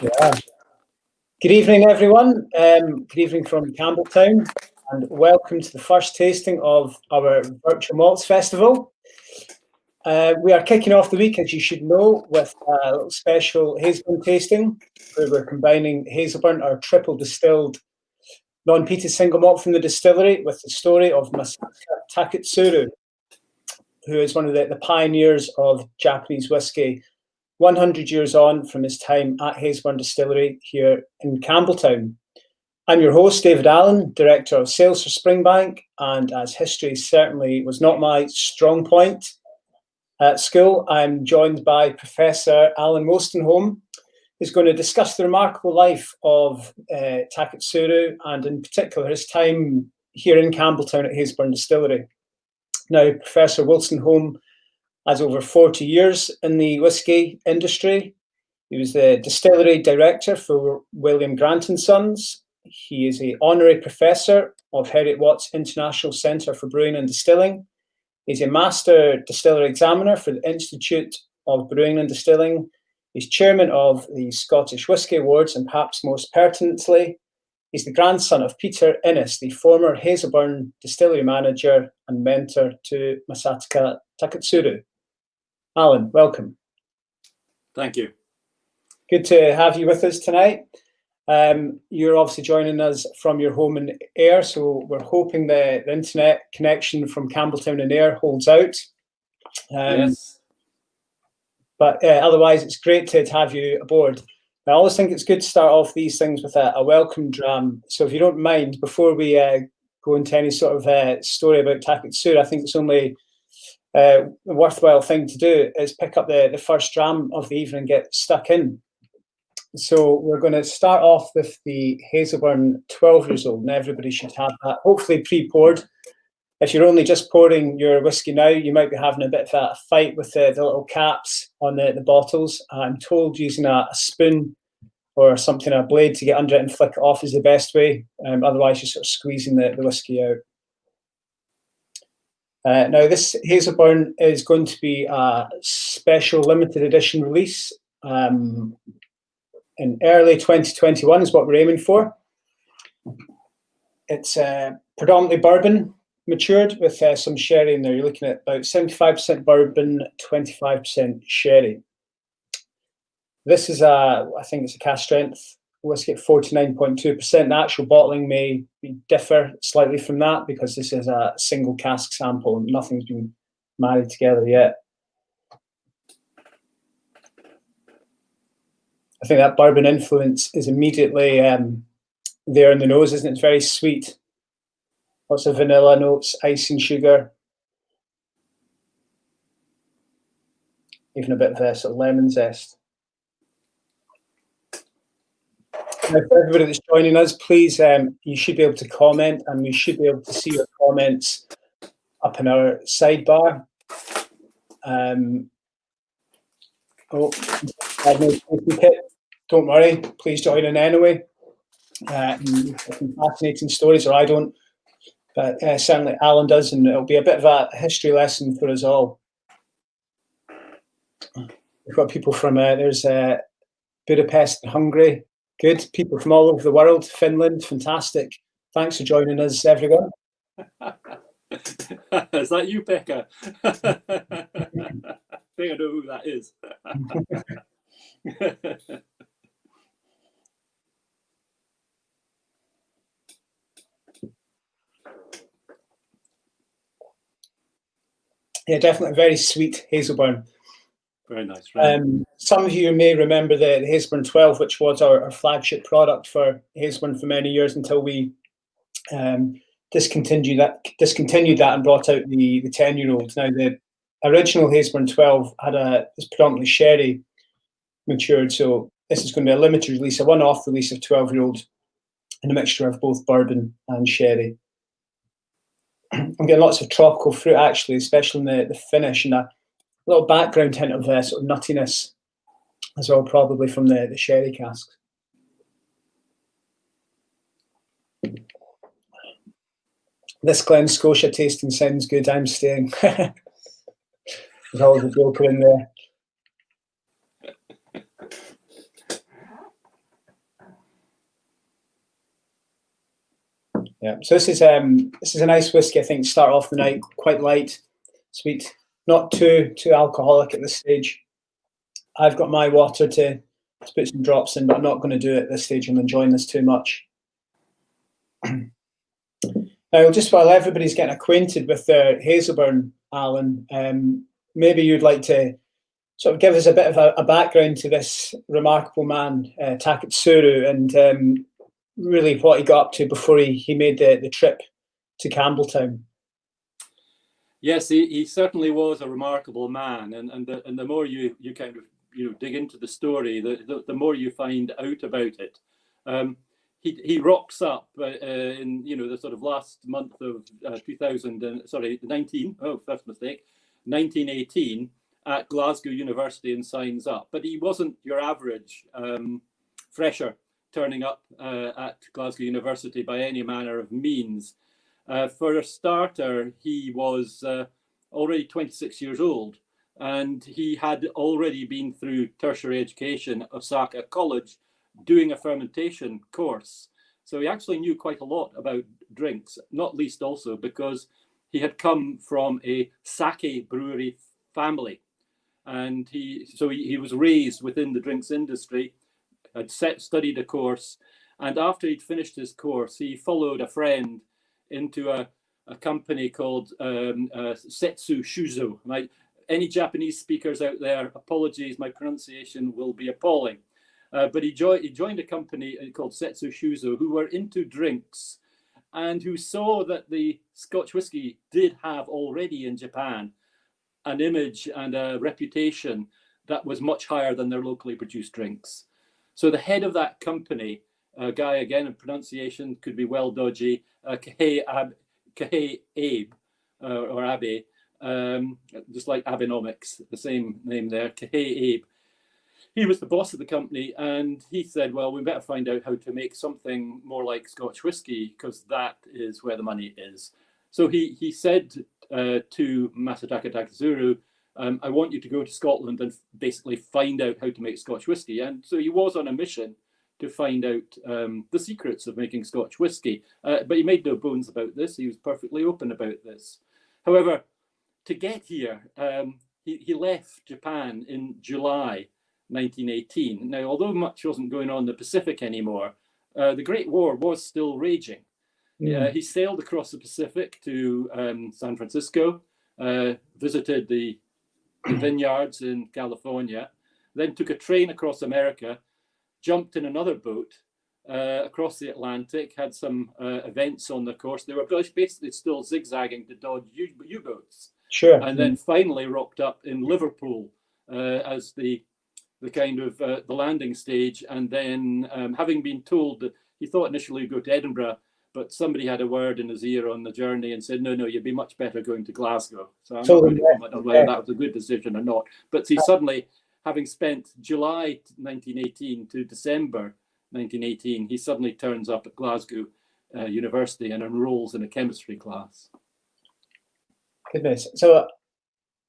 Yeah. Good evening, everyone. Good evening from Campbeltown, and welcome to the first tasting of our Virtual Malts Festival. We are kicking off the week, as you should know, with a little special Hazelburn tasting, where we're combining Hazelburn, our triple distilled non-peated single malt from the distillery, with the story of Masataka Taketsuru, who is one of the pioneers of Japanese whiskey, 100 years on from his time at Hazelburn Distillery here in Campbeltown. I'm your host, David Allen, Director of Sales for Springbank, and as history certainly was not my strong point at school, I'm joined by Professor Alan Wolstenholme, who's going to discuss the remarkable life of Taketsuru and in particular his time here in Campbeltown at Hazelburn Distillery. Now, Professor Wolstenholme has over 40 years in the whisky industry. He was the distillery director for William Grant & Sons. He is an honorary professor of Heriot-Watt's International Centre for Brewing and Distilling. He's a master distillery examiner for the Institute of Brewing and Distilling. He's chairman of the Scottish Whisky Awards, and perhaps most pertinently, he's the grandson of Peter Innes, the former Hazelburn distillery manager and mentor to Masataka Taketsuru. Alan, welcome. Thank you. Good to have you with us tonight. You're obviously joining us from your home in Ayr, so we're hoping the internet connection from Campbeltown and Ayr holds out. Yes. But otherwise, it's great to have you aboard. I always think it's good to start off these things with a welcome dram. So if you don't mind, before we go into any sort of story about Taketsuru, I think it's only a worthwhile thing to do is pick up the first dram of the evening and get stuck in. So we're going to start off with the Hazelburn 12 years old, and everybody should have that, hopefully pre-poured. If you're only just pouring your whiskey now, you might be having a bit of a fight with the little caps on the bottles. I'm told using a spoon or something, a blade to get under it and flick it off is the best way. Otherwise, you're sort of squeezing the whiskey out. Now, this Hazelburn is going to be a special limited edition release in early 2021 is what we're aiming for. It's predominantly bourbon matured with some sherry in there. You're looking at about 75% bourbon, 25% sherry. This is I think it's a cask strength whiskey at 49.2%. The actual bottling may differ slightly from that because this is a single cask sample. Nothing's been married together yet. I think that bourbon influence is immediately there in the nose, isn't it? It's very sweet. Lots of vanilla notes, icing sugar. Even a bit of sort of lemon zest. Now, for everybody that's joining us, please, you should be able to comment, and we should be able to see your comments up in our sidebar. Don't worry, please join in anyway. Fascinating stories, or I don't, but certainly Alan does, and it'll be a bit of a history lesson for us all. We've got people from, there's Budapest and Hungary. Good. People from all over the world. Finland, fantastic. Thanks for joining us, everyone. Is that you, Becca? I think I know who that is. Yeah, definitely very sweet Hazelburn. Very nice. Right? Some of you may remember the Hazelburn 12, which was our flagship product for Hazelburn for many years until we discontinued that and brought out the 10-year-old. Now, the original Hazelburn 12 was predominantly sherry matured, so this is going to be a limited release, a one-off release of 12-year-old in a mixture of both bourbon and sherry. I'm getting lots of tropical fruit, actually, especially in the finish, and a little background hint of sort of nuttiness as well, probably from the sherry cask. This Glen Scotia tasting sounds good. I'm staying. There's always a joker in there. Yeah. So this is a nice whiskey. I think start off the night quite light, sweet, not too alcoholic at this stage. I've got my water to put some drops in, but I'm not going to do it at this stage. I'm enjoying this too much. Now, just while everybody's getting acquainted with their Hazelburn, Alan, maybe you'd like to sort of give us a bit of a background to this remarkable man, Taketsuru, and really what he got up to before he made the trip to Campbeltown. Yes, he certainly was a remarkable man, and the more you kind of dig into the story, the more you find out about it. He rocks up in the sort of last month of 1918 at Glasgow University and signs up. But he wasn't your average fresher turning up at Glasgow University by any manner of means. For a starter, he was already 26 years old, and he had already been through tertiary education at Osaka College doing a fermentation course. So he actually knew quite a lot about drinks, not least also because he had come from a sake brewery family. And he was raised within the drinks industry, had studied a course, and after he'd finished his course, he followed a friend into a company called Setsu Shuzo. Any Japanese speakers out there, apologies, my pronunciation will be appalling. But he joined a company called Setsu Shuzo, who were into drinks and who saw that the Scotch whisky did have already in Japan an image and a reputation that was much higher than their locally produced drinks. So the head of that company, a guy, again, in pronunciation could be well dodgy, Kahei Abe, or Abe, just like Abenomics, the same name there, Kahei Abe. He was the boss of the company, and he said, well, we better find out how to make something more like Scotch whisky, because that is where the money is. So he said to Masataka Taketsuru, I want you to go to Scotland and basically find out how to make Scotch whisky. And so he was on a mission to find out the secrets of making Scotch whisky. But he made no bones about this. He was perfectly open about this. However, to get here, he left Japan in July 1918. Now, although much wasn't going on in the Pacific anymore, the Great War was still raging. He sailed across the Pacific to San Francisco, visited the vineyards in California, then took a train across America, jumped in another boat across the Atlantic, had some events on the course. They were basically still zigzagging to dodge U-boats. Sure. And then finally rocked up in Liverpool as the kind of the landing stage. And then having been told that he thought initially he'd go to Edinburgh, but somebody had a word in his ear on the journey and said, no, you'd be much better going to Glasgow. So I'm not going to comment on whether that was a good decision or not. But he suddenly, having spent July 1918 to December 1918, he suddenly turns up at Glasgow University and enrolls in a chemistry class. Goodness. So,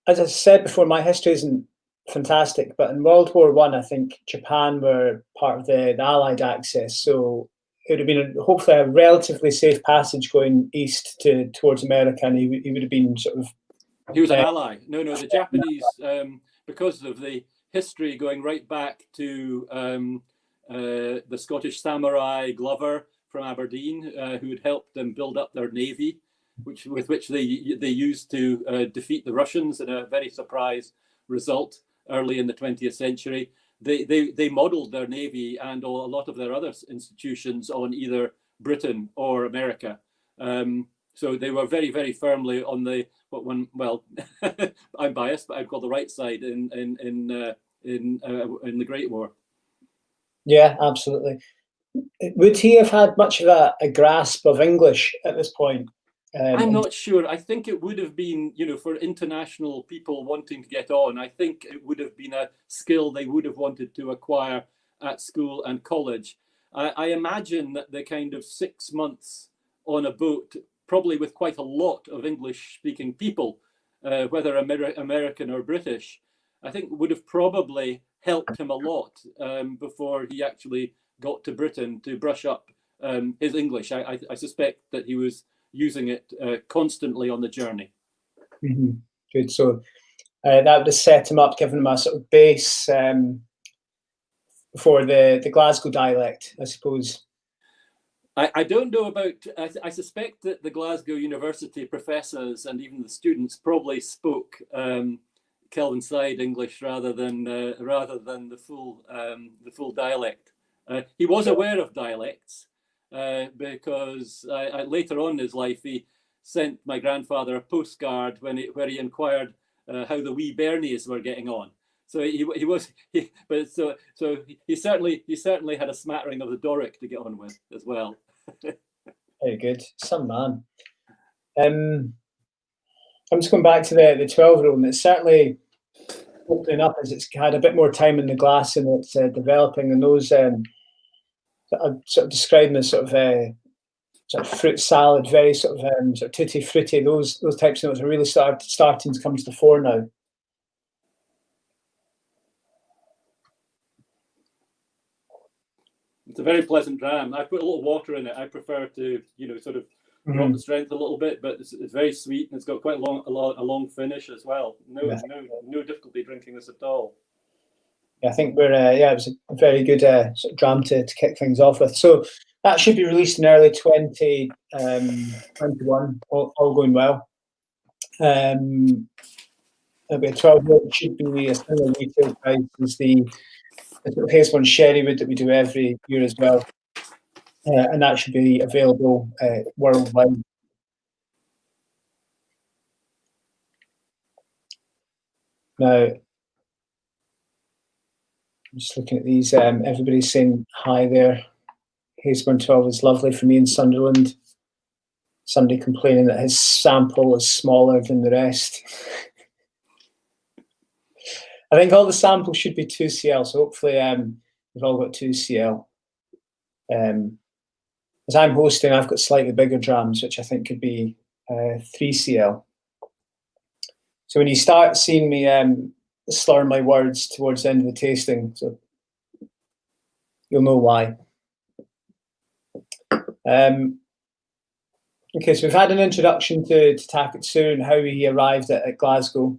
as I said before, my history isn't fantastic, but in World War I, I think Japan were part of the Allied Axis. So it would have been hopefully a relatively safe passage going east towards America, and he would have been sort of... He was an ally. No, the Japanese, because of the history going right back to the Scottish samurai Glover from Aberdeen, who had helped them build up their navy, with which they used to defeat the Russians in a very surprise result early in the 20th century. They modeled their navy and a lot of their other institutions on either Britain or America. So they were very, very firmly on I'm biased, but I'd call the right side in the Great War. Yeah, absolutely. Would he have had much of a grasp of English at this point? I'm not sure. I think it would have been, for international people wanting to get on, I think it would have been a skill they would have wanted to acquire at school and college. I imagine that the kind of 6 months on a boat, probably with quite a lot of English-speaking people, whether American or British, I think would have probably helped him a lot before he actually got to Britain to brush up his English. I suspect that he was using it constantly on the journey. Mm-hmm. Good. So that would have set him up, given him a sort of base for the Glasgow dialect, I suppose. I don't know about. I suspect that the Glasgow University professors and even the students probably spoke Kelvinside English rather than the full dialect. He was aware of dialects because later on in his life he sent my grandfather a postcard where he inquired how the wee bairnies were getting on. So he certainly had a smattering of the Doric to get on with as well. Very good, some man. I'm just going back to the 12-year-old, and it's certainly opening up as it's had a bit more time in the glass and it's developing. And those I'm sort of describing as sort of fruit salad, very sort of tutti frutti. Those types of notes are really starting to come to the fore now. It's a very pleasant dram. I put a little water in it. I prefer to, sort of drop the strength a little bit, but it's very sweet and it's got quite a long finish as well. No difficulty drinking this at all. Yeah, I think we're it was a very good sort of dram to kick things off with. So that should be released in early 2021, all going well. It'll be a 12-year. It should be a similar retail price as the Hazelburn Sherrywood that we do every year as well, and that should be available worldwide. Now, I'm just looking at these. Everybody's saying hi there. Hazelburn 12 is lovely for me in Sunderland. Somebody complaining that his sample is smaller than the rest. I think all the samples should be 2cl, so hopefully we've all got 2cl. As I'm hosting, I've got slightly bigger drams, which I think could be 3cl. So when you start seeing me slur my words towards the end of the tasting, so you'll know why. Okay, so we've had an introduction to Taketsuru and how he arrived at Glasgow.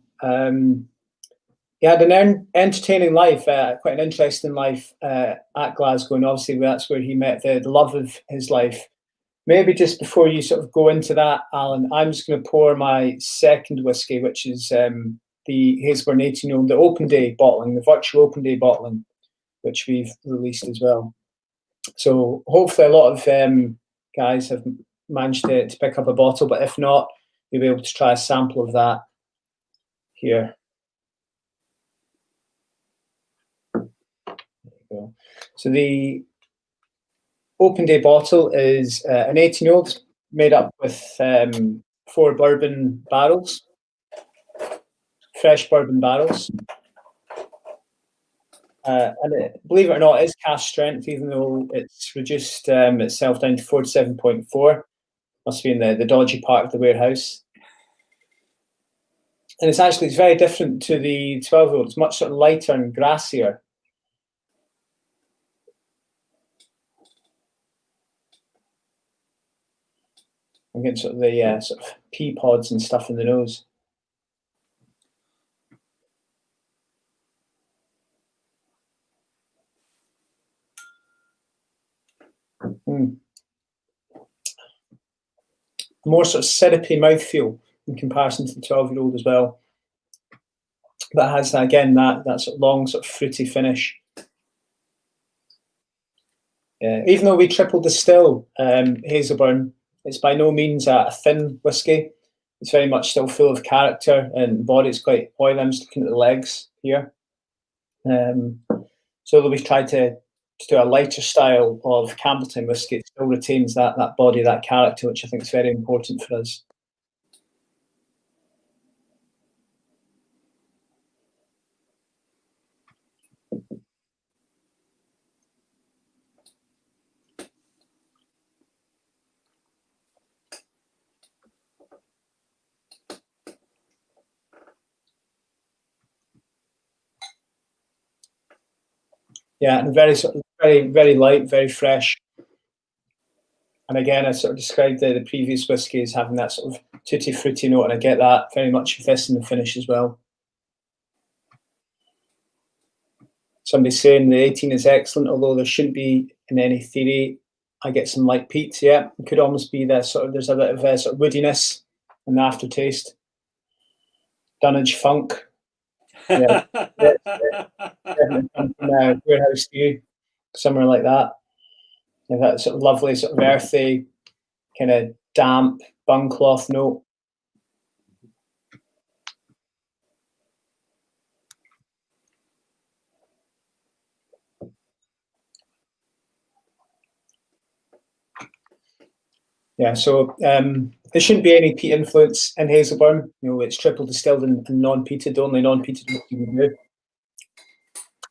He had an entertaining life, quite an interesting life at Glasgow, and obviously that's where he met the love of his life. Maybe just before you sort of go into that, Alan, I'm just going to pour my second whiskey, which is the Hazelburn 18-year-old, the open day bottling, the virtual open day bottling, which we've released as well. So hopefully a lot of guys have managed to pick up a bottle, but if not, you'll be able to try a sample of that here. So the open day bottle is an 18-year-old made up with 4 bourbon barrels, fresh bourbon barrels. And believe it or not, it is cask strength, even though it's reduced itself down to 47.4. Must be in the dodgy part of the warehouse. And it's very different to the 12-year-old. It's much sort of lighter and grassier. I'm getting sort of the sort of pea pods and stuff in the nose. More sort of syrupy mouthfeel in comparison to the 12-year-old as well. But it has, again, that sort of long, sort of fruity finish. Even though we triple distill Hazelburn, it's by no means a thin whiskey. It's very much still full of character, and the body is quite oily. I'm just looking at the legs here. So we've tried to do a lighter style of Campbeltown whiskey. It still retains that body, that character, which I think is very important for us. Yeah, and very light, very fresh. And again, I sort of described the previous whiskey as having that sort of tutti frutti note, and I get that very much with this in the finish as well. Somebody's saying the 18 is excellent, although there shouldn't be in any theory. I get some light peats, yeah. It could almost be that sort of, there's a bit of sort of woodiness in the aftertaste. Dunnage funk. Yeah. Definitely come from Warehouse Stew, somewhere like that. And that sort of lovely, sort of earthy, kind of damp bungcloth note. Yeah, so there shouldn't be any peat influence in Hazelburn. You know, it's triple distilled and non-peated, only non-peated whiskey we do.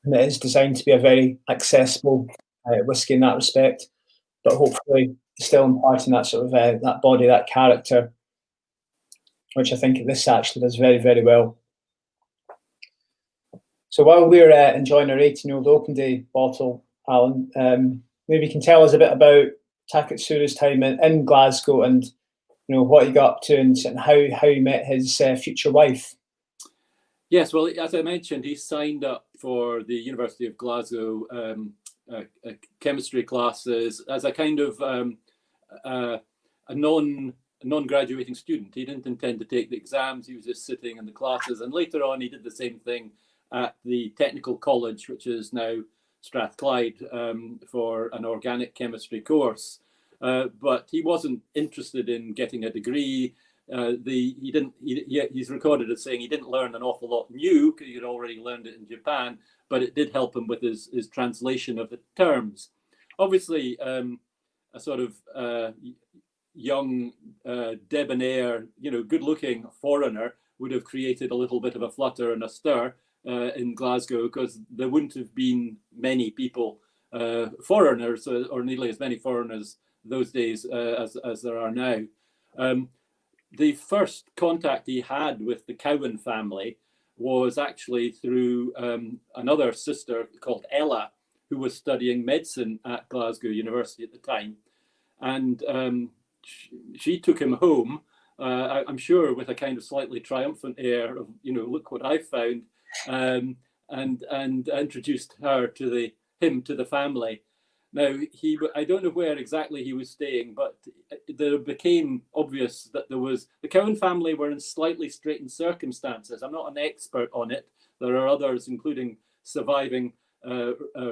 And it is designed to be a very accessible whiskey in that respect, but hopefully still imparting that sort of that body, that character, which I think this actually does very, very well. So while we're enjoying our 18-year-old Open Day bottle, Alan, maybe you can tell us a bit about Taketsuru's time in Glasgow, and you know what he got up to, and how he met his future wife. Yes, well, as I mentioned, he signed up for the University of Glasgow chemistry classes as a kind of a non-graduating student. He didn't intend to take the exams. He was just sitting in the classes, and later on he did the same thing at the Technical College, which is now Strathclyde, for an organic chemistry course. But he wasn't interested in getting a degree. He's recorded as saying he didn't learn an awful lot new because he had already learned it in Japan, but it did help him with his translation of the terms. Obviously, a sort of young, debonair, good-looking foreigner would have created a little bit of a flutter and a stir in Glasgow, because there wouldn't have been many people, foreigners, or nearly as many foreigners those days as there are now. The first contact he had with the Cowan family was actually through another sister called Ella, who was studying medicine at Glasgow University at the time. And she took him home, I'm sure with a kind of slightly triumphant air of, look what I found, and introduced him to the family. Now, I don't know where exactly he was staying, but it became obvious that the Cowan family were in slightly straitened circumstances. I'm not an expert on it. There are others, including surviving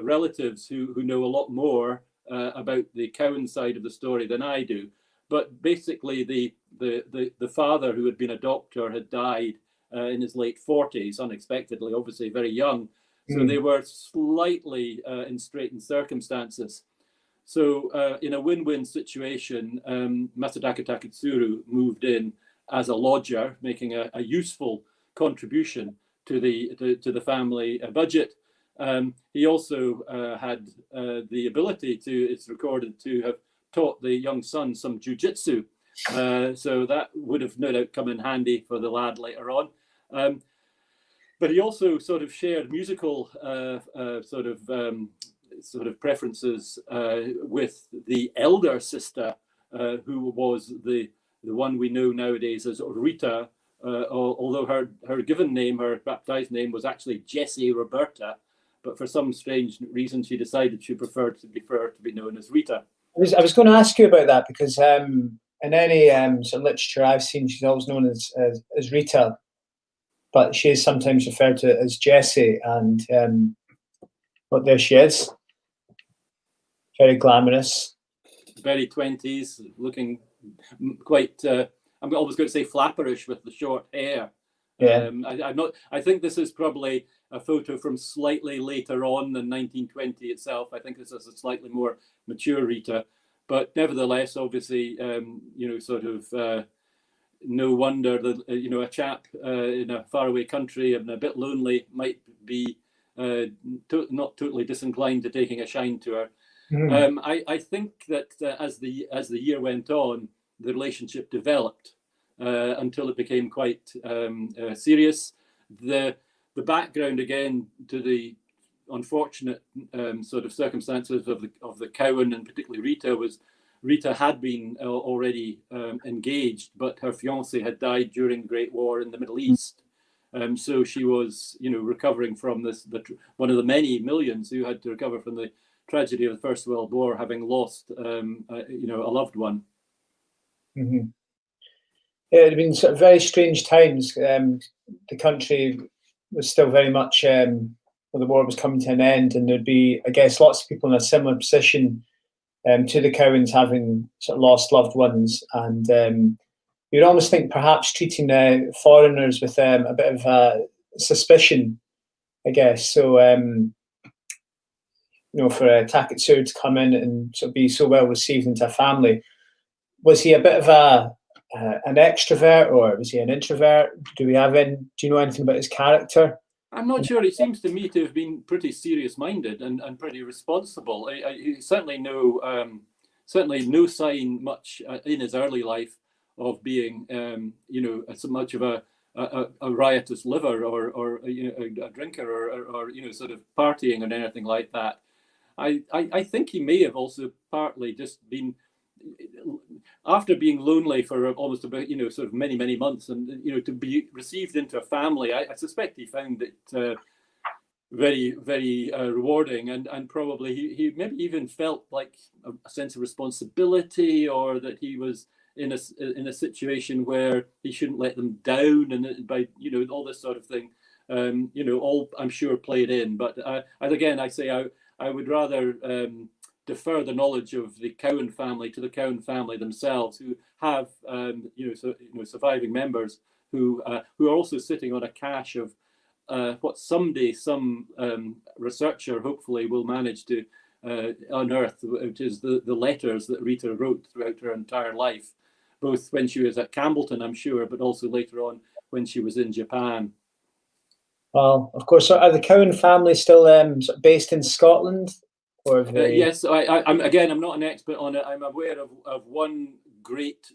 relatives who know a lot more about the Cowan side of the story than I do. But basically, the father, who had been a doctor, had died in his late 40s, unexpectedly, obviously very young. So they were slightly in straitened circumstances. So in a win-win situation, Masataka Taketsuru moved in as a lodger, making a useful contribution to the family budget. He also had the ability it's recorded, to have taught the young son some jiu-jitsu. So that would have no doubt come in handy for the lad later on. But he also sort of shared musical sort of preferences with the elder sister, who was the one we know nowadays as Rita, although her given name, her baptized name, was actually Jessie Roberta. But for some strange reason, she decided she preferred to be known as Rita. I was going to ask you about that, because in any sort of literature I've seen, she's always known as Rita, but she is sometimes referred to as Jessie, and but there she is, very glamorous, very 20s, looking quite. I'm always going to say flapperish with the short hair. Yeah. I think this is probably a photo from slightly later on than 1920 itself. I think this is a slightly more mature Rita, but nevertheless, obviously, sort of. No wonder that a chap in a faraway country and a bit lonely might be not totally disinclined to taking a shine to her. I think that as the year went on, the relationship developed until it became quite serious. The background, again, to the unfortunate sort of circumstances of the Cowan, and particularly Rita, was Rita had been already engaged, but her fiancé had died during the Great War in the Middle East. So she was, recovering from this, one of the many millions who had to recover from the tragedy of the First World War, having lost, a loved one. Mm-hmm. Yeah, it had been sort of very strange times. The country was still very much, the war was coming to an end, and there'd be, I guess, lots of people in a similar position to the Cowans, having sort of lost loved ones, and you'd almost think perhaps treating foreigners with a bit of suspicion, I guess. So, for Taketsuru to come in and sort of be so well received into a family, was he a bit of an extrovert, or was he an introvert? Do you know anything about his character? I'm not sure. He seems to me to have been pretty serious-minded and pretty responsible. He certainly no sign much in his early life of being, so much of a riotous liver or a drinker or sort of partying or anything like that. I think he may have also partly just been, after being lonely for almost about sort of many months, and to be received into a family, I suspect he found it very, very rewarding, and probably he maybe even felt like a sense of responsibility, or that he was in a situation where he shouldn't let them down, and by all this sort of thing, all I'm sure played in. But as again I say, I would rather defer the knowledge of the Cowan family to the Cowan family themselves, who have surviving members who are also sitting on a cache of what someday some researcher hopefully will manage to unearth, which is the letters that Rita wrote throughout her entire life, both when she was at Campbeltown, I'm sure, but also later on when she was in Japan. Well, of course. So are the Cowan family still sort of based in Scotland? Or yes, I'm not an expert on it. I'm aware of one great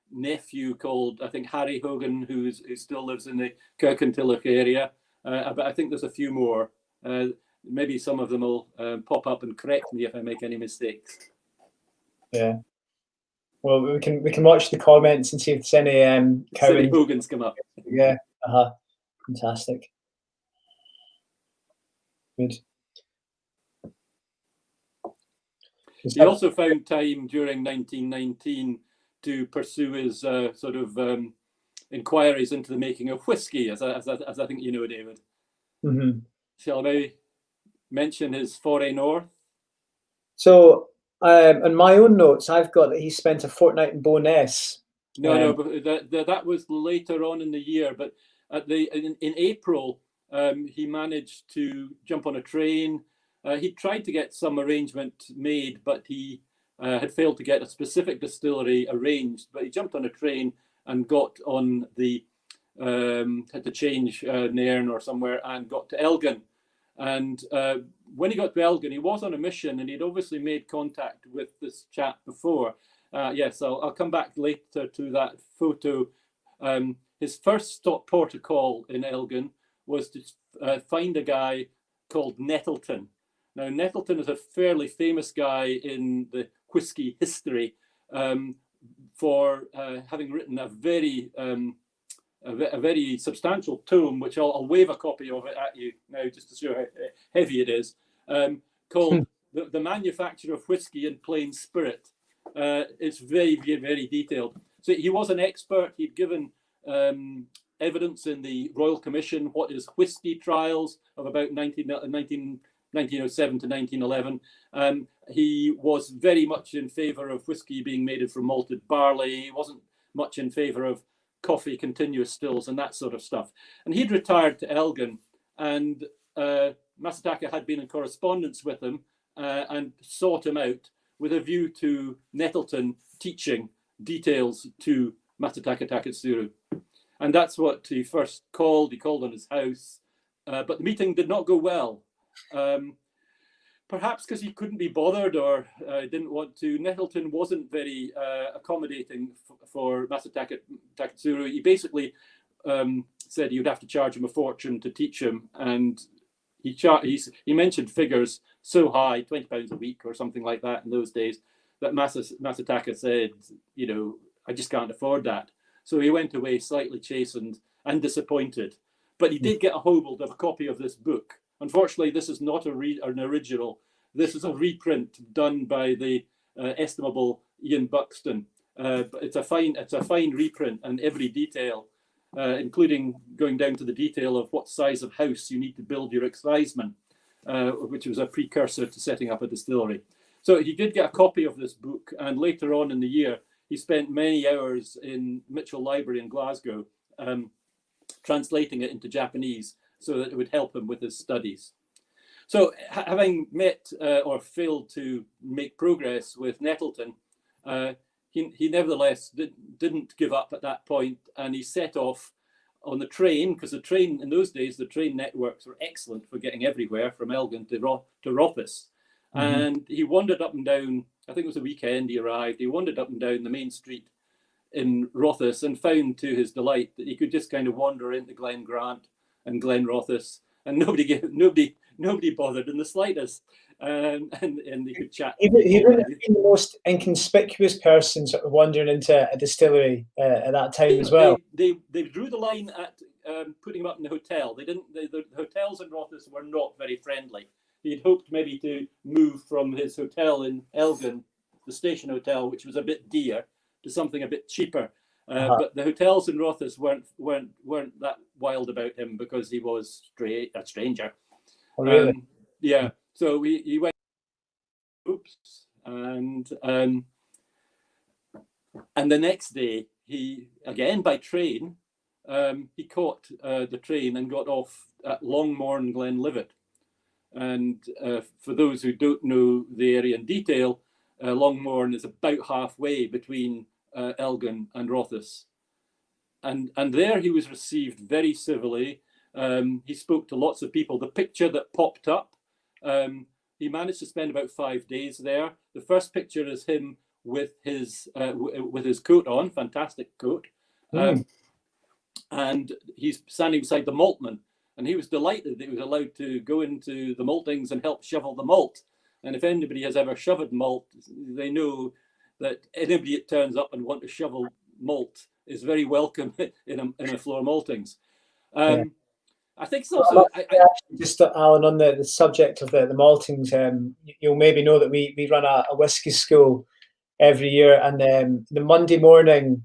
nephew called, I think, Harry Hogan, who still lives in the Kirkintilloch area. But I think there's a few more. Maybe some of them will pop up and correct me if I make any mistakes. Yeah. Well, we can watch the comments and see if there's any Cowan Hogans come up. Yeah. Fantastic. Good. He also found time during 1919 to pursue his inquiries into the making of whiskey, as I think you know, David. Mm-hmm. Shall I mention his foray north? So, in my own notes, I've got that he spent a fortnight in Bo'ness. No, but that was later on in the year. But in April, he managed to jump on a train. He tried to get some arrangement made, but he had failed to get a specific distillery arranged. But he jumped on a train and got on had to change Nairn or somewhere, and got to Elgin. And when he got to Elgin, he was on a mission, and he'd obviously made contact with this chap before. Yes, I'll come back later to that photo. His first port of call in Elgin was to find a guy called Nettleton. Now, Nettleton is a fairly famous guy in the whiskey history for having written a very substantial tome, which I'll wave a copy of it at you now just to show how heavy it is, called The Manufacture of Whiskey and Plain Spirit. It's very, very detailed. So he was an expert. He'd given evidence in the Royal Commission, what is whiskey trials of about 1907 to 1911. He was very much in favour of whiskey being made from malted barley. He wasn't much in favour of coffee continuous stills and that sort of stuff. And he'd retired to Elgin, and Masataka had been in correspondence with him and sought him out with a view to Nettleton teaching details to Masataka Taketsuru. And that's what he first called. He called on his house, but the meeting did not go well. Perhaps because he couldn't be bothered or didn't want to. Nettleton wasn't very accommodating for Masataka Taketsuru. He basically said you'd have to charge him a fortune to teach him, and he mentioned figures so high, £20 a week or something like that in those days, that Masataka said, I just can't afford that. So he went away slightly chastened and disappointed. But he did get a hold of a copy of this book. Unfortunately, this is not an original. This is a reprint done by the estimable Ian Buxton. But it's a fine reprint, and every detail, including going down to the detail of what size of house you need to build your Heisman, which was a precursor to setting up a distillery. So he did get a copy of this book, and later on in the year, he spent many hours in Mitchell Library in Glasgow, translating it into Japanese so that it would help him with his studies. So having met or failed to make progress with Nettleton, he nevertheless didn't give up at that point, and he set off on the train, because the train in those days, the train networks were excellent for getting everywhere from Elgin to Rothes. Mm-hmm. And he wandered up and down, I think it was a weekend he arrived, he wandered up and down the main street in Rothes and found to his delight that he could just kind of wander into Glen Grant and Glen Rothes, and nobody bothered in the slightest, and they could chat. He wouldn't have been the most inconspicuous person sort of wandering into a distillery at that time as well. They drew the line at putting him up in the hotel. They didn't. The hotels in Rothes were not very friendly. He'd hoped maybe to move from his hotel in Elgin, the station hotel, which was a bit dear, to something a bit cheaper. But the hotels in Rothes weren't that wild about him because he was a stranger. Oh, really? Yeah. So he went. And the next day, he again by train, he caught the train and got off at Longmorn Glenlivet. And for those who don't know the area in detail, Longmorn is about halfway between Elgin and Rothes. And there he was received very civilly. He spoke to lots of people. The picture that popped up, he managed to spend about 5 days there. The first picture is him with his coat on, fantastic coat. And he's standing beside the maltman. And he was delighted that he was allowed to go into the maltings and help shovel the malt. And if anybody has ever shoveled malt, they know that anybody that turns up and want to shovel malt is very welcome in a floor maltings. I think it's also... Just, Alan, on the subject of the maltings, you'll maybe know that we run a whisky school every year, and the Monday morning,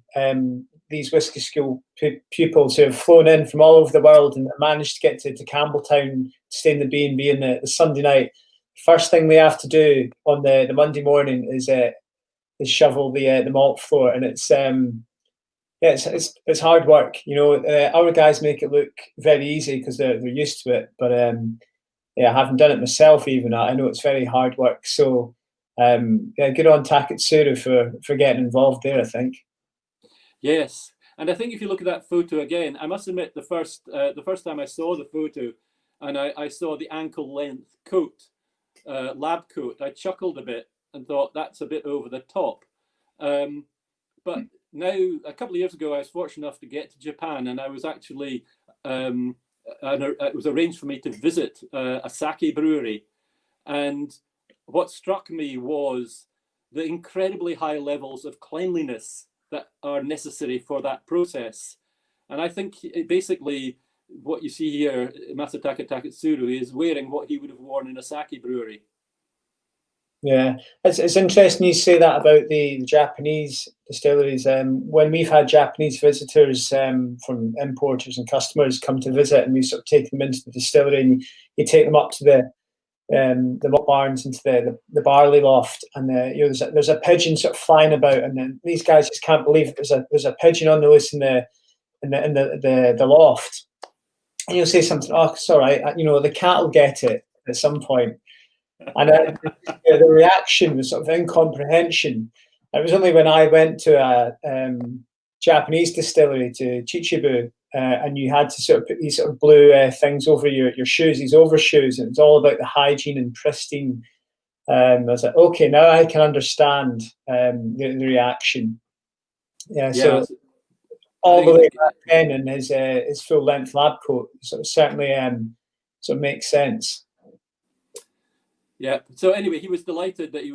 these whisky school pupils who have flown in from all over the world and managed to get to Campbeltown, stay in the B&B on the Sunday night, first thing they have to do on the Monday morning is shovel the malt floor, and it's hard work. Our guys make it look very easy because they're used to it, but I haven't done it myself even. I know it's very hard work. So good on Taketsuru for getting involved there, I think. Yes, and I think if you look at that photo again, I must admit the first time I saw the photo and I saw the ankle length coat, lab coat, I chuckled a bit and thought that's a bit over the top. But now, a couple of years ago, I was fortunate enough to get to Japan, and I was actually, it was arranged for me to visit a sake brewery. And what struck me was the incredibly high levels of cleanliness that are necessary for that process. And I think basically what you see here, Masataka Taketsuru, is wearing what he would have worn in a sake brewery. Yeah, it's interesting you say that about the Japanese distilleries. When we've had Japanese visitors from importers and customers come to visit, and we sort of take them into the distillery, and you take them up to the malt barns, into the barley loft, and there's a pigeon sort of flying about, and then these guys just can't believe that there's a pigeon on the loose in the loft. And you'll say something, oh, it's all right, the cat will get it at some point. And the reaction was sort of incomprehension. It was only when I went to a Japanese distillery, to Chichibu, and you had to sort of put these sort of blue things over your shoes, these overshoes, and it's all about the hygiene and pristine. I was like, okay, now I can understand the reaction. Yeah, so all the way back then in his full length lab coat, sort of certainly sort of makes sense. Yeah. So anyway, he was delighted that he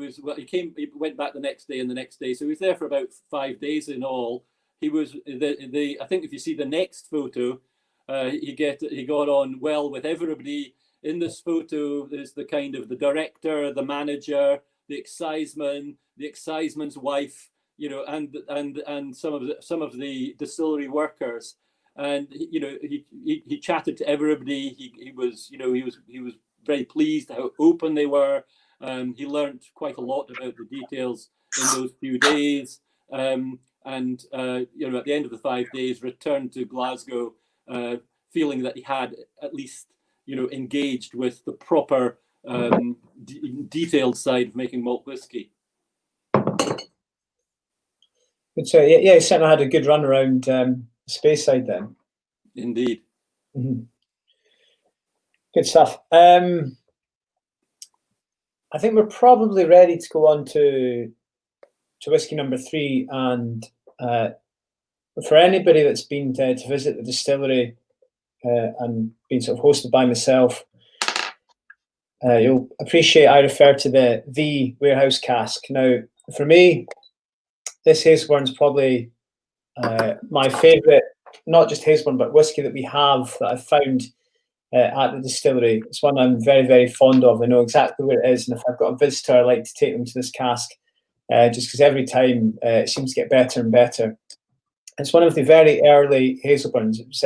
went back the next day and the next day. So he was there for about 5 days in all. He was I think if you see the next photo, he got on well with everybody. In this photo, there's the kind of the director, the manager, the exciseman's wife, you know, and some of the distillery workers. And you know, he chatted to everybody. He was very pleased how open they were. He learned quite a lot about the details in those few days. And you know, at the end of the 5 days, returned to Glasgow, feeling that he had at least, you know, engaged with the proper detailed side of making malt whiskey. So yeah, he certainly had a good run around space side then. Indeed. Mm-hmm. Good stuff. I think we're probably ready to go on to whiskey number 3, and for anybody that's been to visit the distillery and been sort of hosted by myself, you'll appreciate I refer to the warehouse cask. Now, for me, this Hazelburn's probably my favourite, not just Hazelburn, but whiskey that we have that I've found at the distillery. It's one I'm very, very fond of. I know exactly where it is, and if I've got a visitor, I like to take them to this cask, just because every time it seems to get better and better. It's one of the very early Hazelburns. It was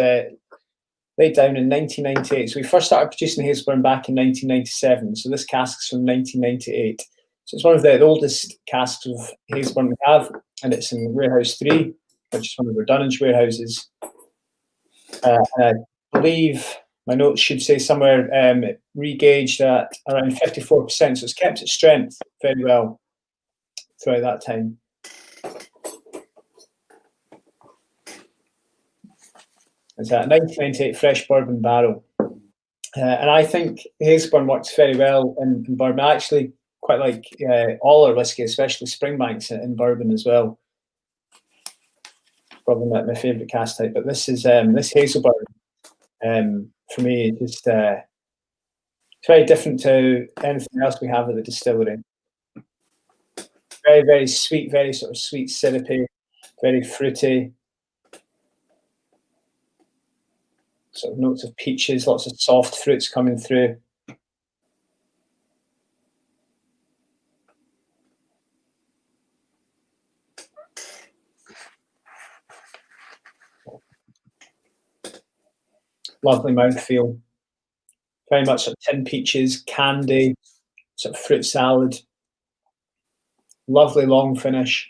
laid down in 1998. So we first started producing Hazelburn back in 1997. So this cask is from 1998. So it's one of the oldest casks of Hazelburn we have, and it's in Warehouse 3, which is one of our Dunwich warehouses. I believe my notes should say somewhere regauged at around 54%. So it's kept its strength very well throughout that time. It's a 1998 fresh bourbon barrel. And I think Hazelburn works very well in bourbon. I actually quite like all our whiskey, especially Springbanks in bourbon as well. Probably not my favourite cask type, but this is this Hazelburn for me just it's very different to anything else we have at the distillery. Very, very sweet, very sort of sweet, syrupy, very fruity. Sort of notes of peaches, lots of soft fruits coming through. Lovely mouthfeel. Very much sort of tin peaches, candy, sort of fruit salad. Lovely long finish.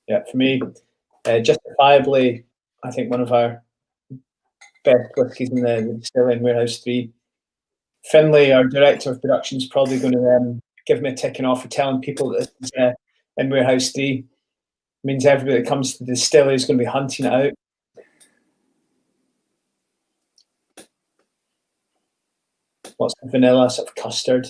Yeah, for me, justifiably, I think one of our best whiskies in the distillery in Warehouse 3. Finlay, our director of production, is probably going to give me a ticking off for telling people that this is in Warehouse 3. It means everybody that comes to the distillery is going to be hunting it out. Lots of vanilla, sort of custard.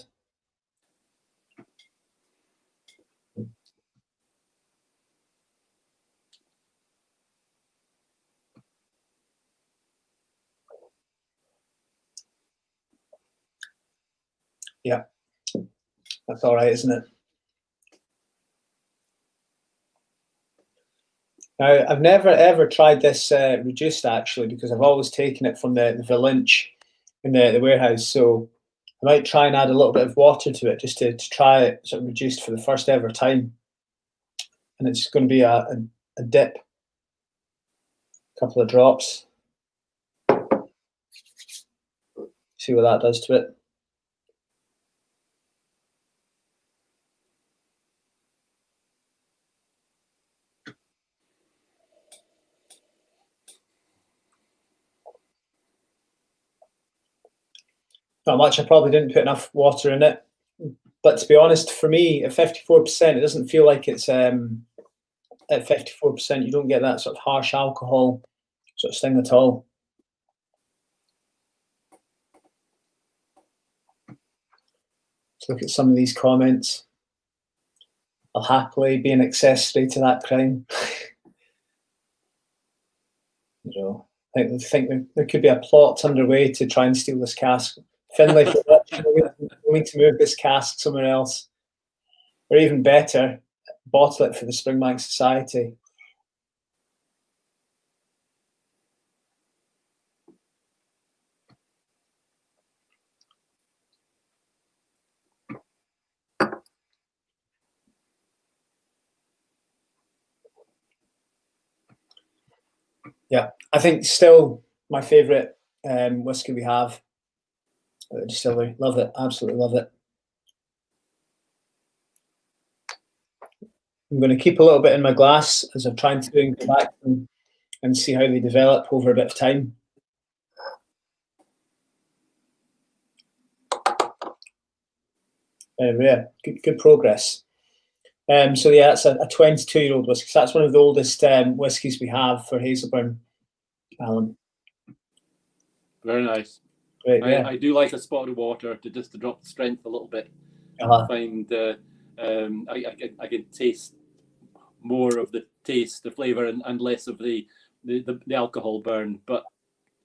Yeah, that's all right, isn't it? Now, I've never ever tried this reduced actually, because I've always taken it from the Valinch in the warehouse. So I might try and add a little bit of water to it just to try it sort of reduced for the first ever time. And it's going to be a dip, a couple of drops. See what that does to it. Not much. I probably didn't put enough water in it. But to be honest, for me, at 54%, it doesn't feel like it's at 54%. You don't get that sort of harsh alcohol sort of sting at all. Let's look at some of these comments. I'll happily be an accessory to that crime. You know, I think there could be a plot underway to try and steal this cask. Finlay, we need to move this cask somewhere else, or even better, bottle it for the Springbank Society. Yeah, I think still my favourite whiskey we have at the distillery. Love it, absolutely love it. I'm going to keep a little bit in my glass as I'm trying to go back and see how they develop over a bit of time. Yeah, good progress. So yeah, that's a 22-year-old whiskey. So that's one of the oldest whiskies we have for Hazelburn, Alan. Very nice. Great, yeah. I do like a spot of water to drop the strength a little bit. I find I can taste more of the taste, the flavour, and less of the alcohol burn. But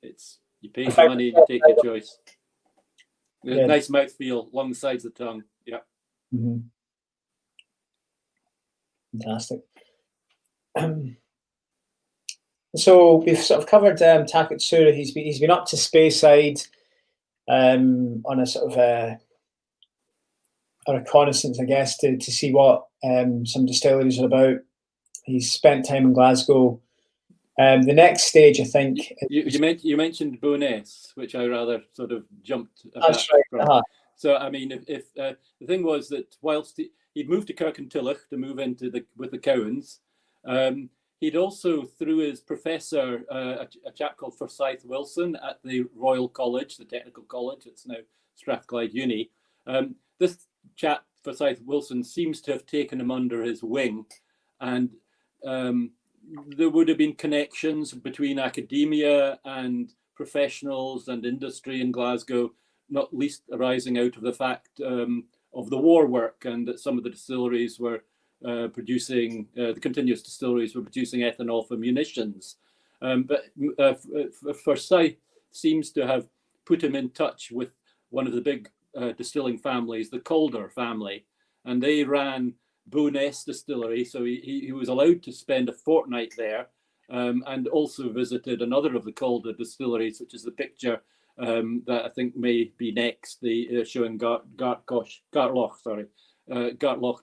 you pay the money and you take your choice. Yeah. Nice mouthfeel, long sides of the tongue. Yeah. Mm-hmm. Fantastic. So we've sort of covered Taketsuru. He's been up to Speyside on a sort of a reconnaissance, I guess, to see what some distilleries are about. He's spent time in Glasgow. The next stage, I think. You mentioned Bo'ness, which I rather sort of jumped. That's right. From. So I mean, if the thing was that whilst he'd moved to Kirkintilloch to move into with the Cowans, he'd also, through his professor, a chap called Forsyth Wilson at the Royal College, the Technical College, it's now Strathclyde Uni. This chap, Forsyth Wilson, seems to have taken him under his wing, and there would have been connections between academia and professionals and industry in Glasgow, not least arising out of the fact of the war work, and that some of the distilleries were producing, the continuous distilleries were producing ethanol for munitions. But Forsyth seems to have put him in touch with one of the big distilling families, the Calder family, and they ran Bo'ness Distillery, so he was allowed to spend a fortnight there, and also visited another of the Calder distilleries, which is the picture that I think may be next, the showing Gartloch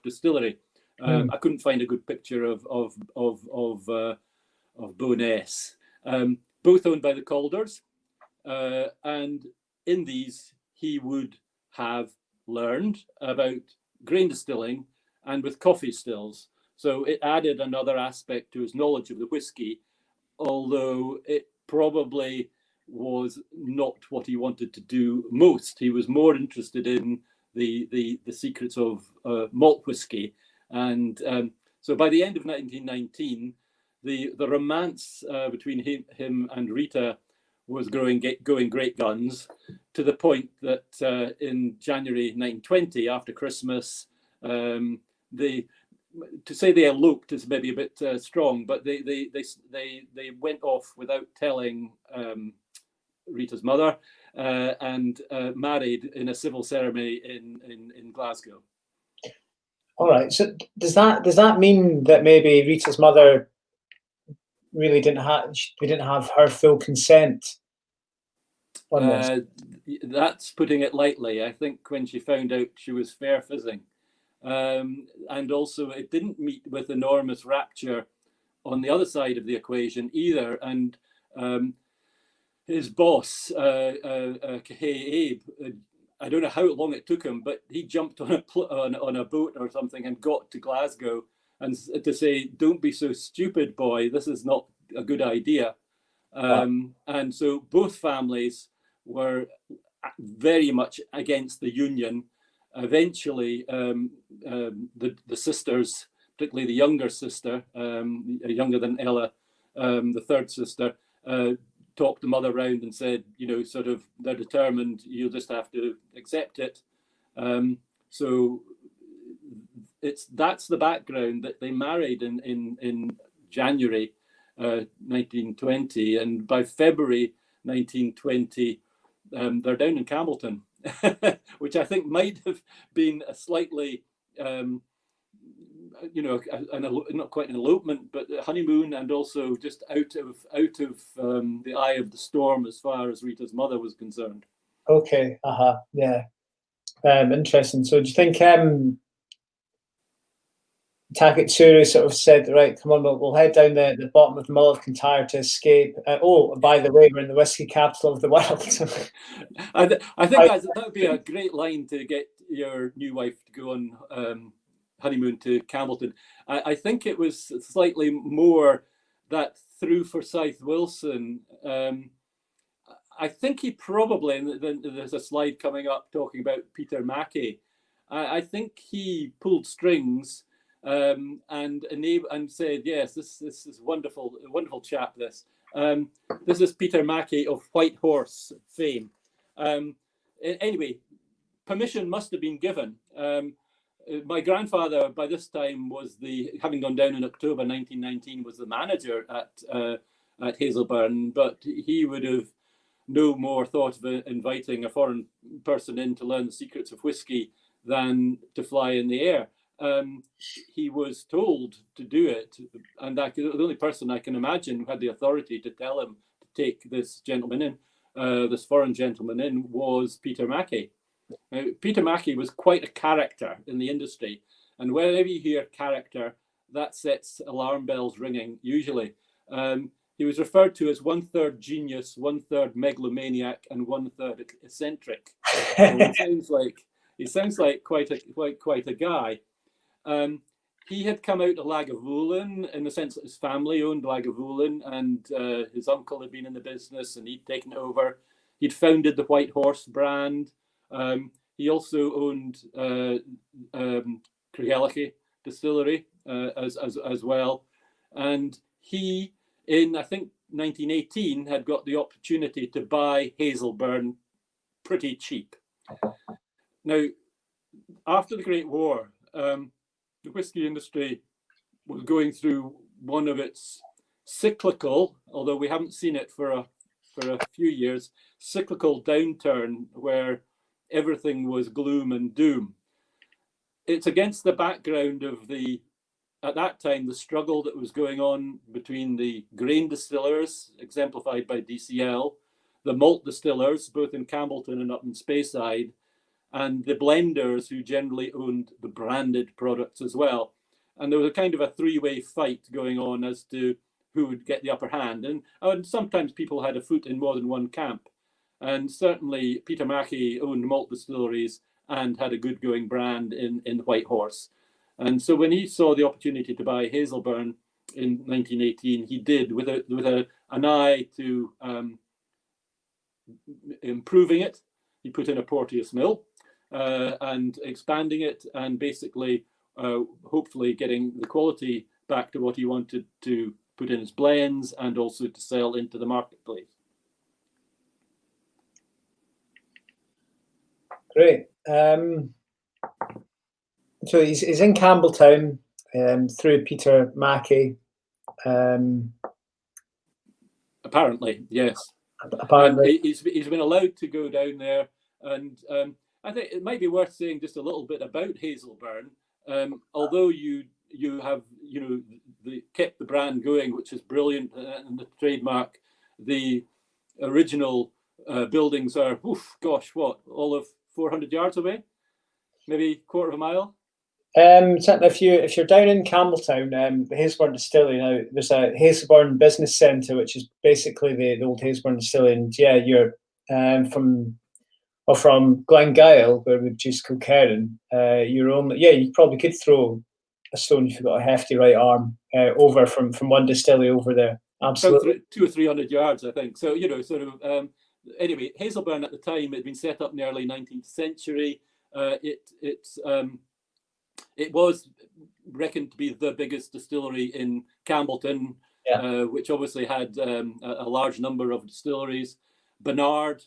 Distillery. I couldn't find a good picture of Bo'ness. Both owned by the Calders, and in these he would have learned about grain distilling and with coffee stills. So it added another aspect to his knowledge of the whiskey, although it probably was not what he wanted to do most. He was more interested in the secrets of malt whiskey. And so by the end of 1919, the romance between him and Rita was going great guns, to the point that in January 1920, after Christmas, to say they eloped is maybe a bit strong, but they went off without telling Rita's mother, and married in a civil ceremony in Glasgow. All right. So does that mean that maybe Rita's mother really didn't have her full consent on this? That's putting it lightly. I think when she found out, she was fair fizzing. And also it didn't meet with enormous rapture on the other side of the equation either. And his boss, Abe, I don't know how long it took him, but he jumped on a boat or something and got to Glasgow and to say, "Don't be so stupid, boy. This is not a good idea." And so both families were very much against the union. Eventually, the sisters, particularly the younger sister, younger than Ella, the third sister, talked the mother round and said, sort of, they're determined, you'll just have to accept it. So that's the background, that they married in January 1920, and by February 1920, they're down in Campbeltown, which I think might have been a slightly, not quite an elopement, but a honeymoon, and also just out of the eye of the storm as far as Rita's mother was concerned. Okay, yeah. Interesting. So do you think Taketsuru sort of said, right, come on, we'll head down the bottom of the Mull of Kintyre to escape. By the way, we're in the whiskey capital of the world. I think that would be a great line to get your new wife to go on honeymoon to Campbeltown. I think it was slightly more that through Forsyth Wilson, I think he probably, and there's a slide coming up talking about Peter Mackey, I think he pulled strings and said, yes, this is wonderful, a wonderful chap, this. This is Peter Mackey of White Horse fame. Anyway, permission must have been given. My grandfather, by this time, having gone down in October 1919, was the manager at Hazelburn, but he would have no more thought of inviting a foreign person in to learn the secrets of whiskey than to fly in the air. He was told to do it, and the only person I can imagine who had the authority to tell him to take this gentleman in, this foreign gentleman in, was Peter Mackey. Peter Mackey was quite a character in the industry, and whenever you hear character, that sets alarm bells ringing, usually. He was referred to as 1/3 genius, 1/3 megalomaniac, and 1/3 eccentric. So he sounds like quite a guy. He had come out of Lagavulin in the sense that his family owned Lagavulin, and his uncle had been in the business, and he'd taken it over. He'd founded the White Horse brand. He also owned Craigellachie Distillery as well, and he, in I think 1918, had got the opportunity to buy Hazelburn pretty cheap. Now, after the Great War, the whiskey industry was going through one of its cyclical, although we haven't seen it for a few years, cyclical downturn where everything was gloom and doom. It's against the background of at that time, the struggle that was going on between the grain distillers, exemplified by DCL, the malt distillers, both in Campbeltown and up in Speyside, and the blenders who generally owned the branded products as well. And there was a kind of a three-way fight going on as to who would get the upper hand. And sometimes people had a foot in more than one camp. And certainly Peter Mackey owned malt distilleries and had a good going brand in White Horse. And so when he saw the opportunity to buy Hazelburn in 1918, he did with an eye to improving it. He put in a Porteous mill and expanding it, and basically hopefully getting the quality back to what he wanted to put in his blends and also to sell into the marketplace. Great. So he's in Campbeltown through Peter Mackey. Apparently, yes. Apparently, he's been allowed to go down there, and I think it might be worth saying just a little bit about Hazelburn. Although you have kept the brand going, which is brilliant, and the trademark, the original buildings are all of 400 yards away, maybe quarter of a mile. Certainly, if you're down in Campbeltown, the Hazelburn Distillery, now there's a Hazelburn Business Centre, which is basically the old Hazelburn Distillery, and yeah, you're from Glengyle, where we produce Kilkerran. You probably could throw a stone if you've got a hefty right arm over from one distillery over there. Absolutely, 200 or 300 yards, I think. So anyway, Hazelburn at the time had been set up in the early 19th century. It was reckoned to be the biggest distillery in Campbeltown, which obviously had a large number of distilleries. Bernard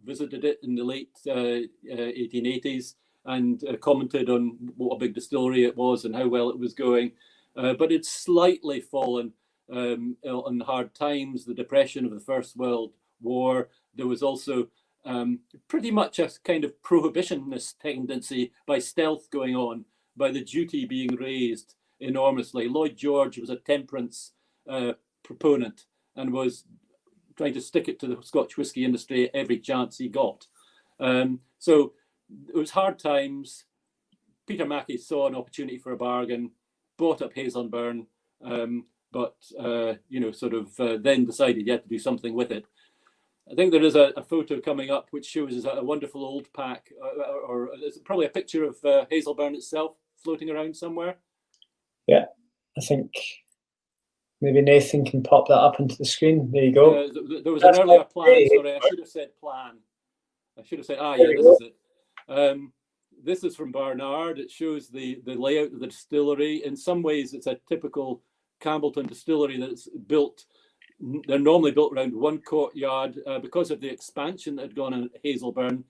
visited it in the late 1880s and commented on what a big distillery it was and how well it was going. But it's slightly fallen on hard times, the depression of the First World War. There was also pretty much a kind of prohibitionist tendency by stealth going on, by the duty being raised enormously. Lloyd George was a temperance proponent and was trying to stick it to the Scotch whisky industry every chance he got. So it was hard times. Peter Mackie saw an opportunity for a bargain, bought up Hazelburn, but then decided he had to do something with it. I think there is a photo coming up which shows a wonderful old pack, or it's probably a picture of Hazelburn itself floating around somewhere. Yeah, I think maybe Nathan can pop that up into the screen. There you go. There was an earlier plan. Sorry, I should have said plan. I should have said, yeah, this is it. This is from Barnard. It shows the layout of the distillery. In some ways, it's a typical Campbeltown distillery that's built. They're normally built around one courtyard. Because of the expansion that had gone on at Hazelburn,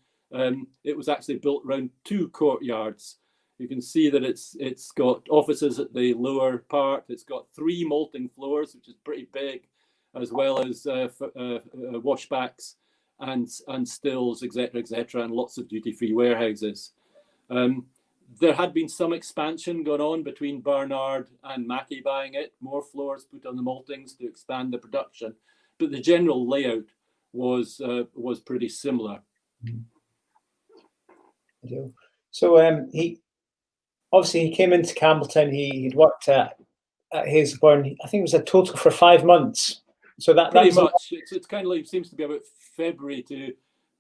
it was actually built around two courtyards. You can see that it's got offices at the lower part. It's got 3 malting floors, which is pretty big, as well as washbacks and stills, etc., and lots of duty-free warehouses. There had been some expansion going on between Barnard and Mackie buying it, more floors put on the maltings to expand the production, but the general layout was pretty similar. So he came into Campbeltown. He'd worked at Hazelburn. I think it was a total for 5 months. So that pretty much. It's kind of like, seems to be about February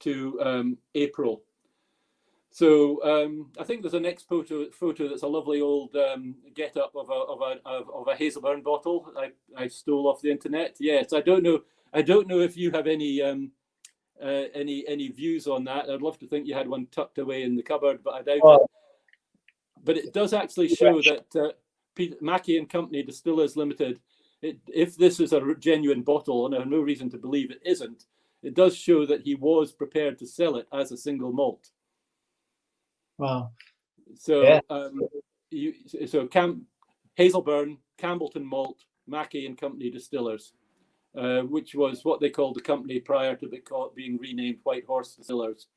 to April. So I think there's a next photo that's a lovely old get up of a Hazelburn bottle I stole off the internet. Yes, I don't know if you have any views on that. I'd love to think you had one tucked away in the cupboard, but I doubt it. But it does actually show that Mackie and Company Distillers Limited, if this is a genuine bottle, and I have no reason to believe it isn't, it does show that he was prepared to sell it as a single malt. Wow. So, yeah. Hazelburn, Campbeltown Malt, Mackie and Company Distillers, which was what they called the company prior to being renamed White Horse Distillers.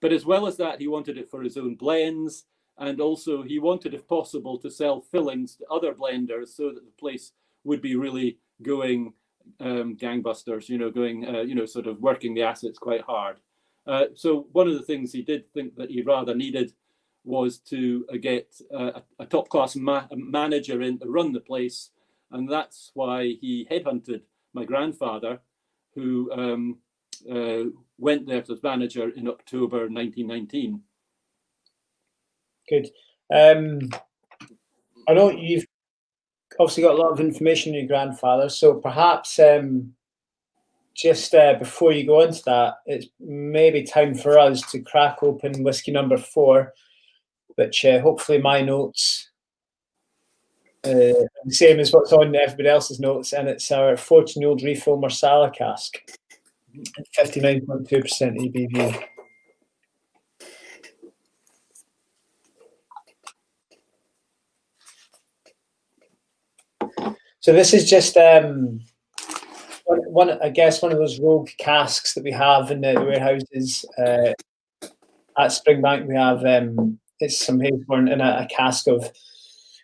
But as well as that, he wanted it for his own blends, and also he wanted, if possible, to sell fillings to other blenders so that the place would be really going gangbusters, sort of working the assets quite hard. So one of the things he did think that he rather needed was to get a top-class manager in to run the place, and that's why he headhunted my grandfather, who went there as manager in October 1919. Good. I know you've obviously got a lot of information on your grandfather, so perhaps just before you go into that, it's maybe time for us to crack open whiskey number 4, which hopefully my notes the same as what's on everybody else's notes, and it's our 14-year-old refill Marsala cask, 59.2% ABV. So this is just one of those rogue casks that we have in the warehouses. At Springbank, we have it's some Hazelburn in a cask of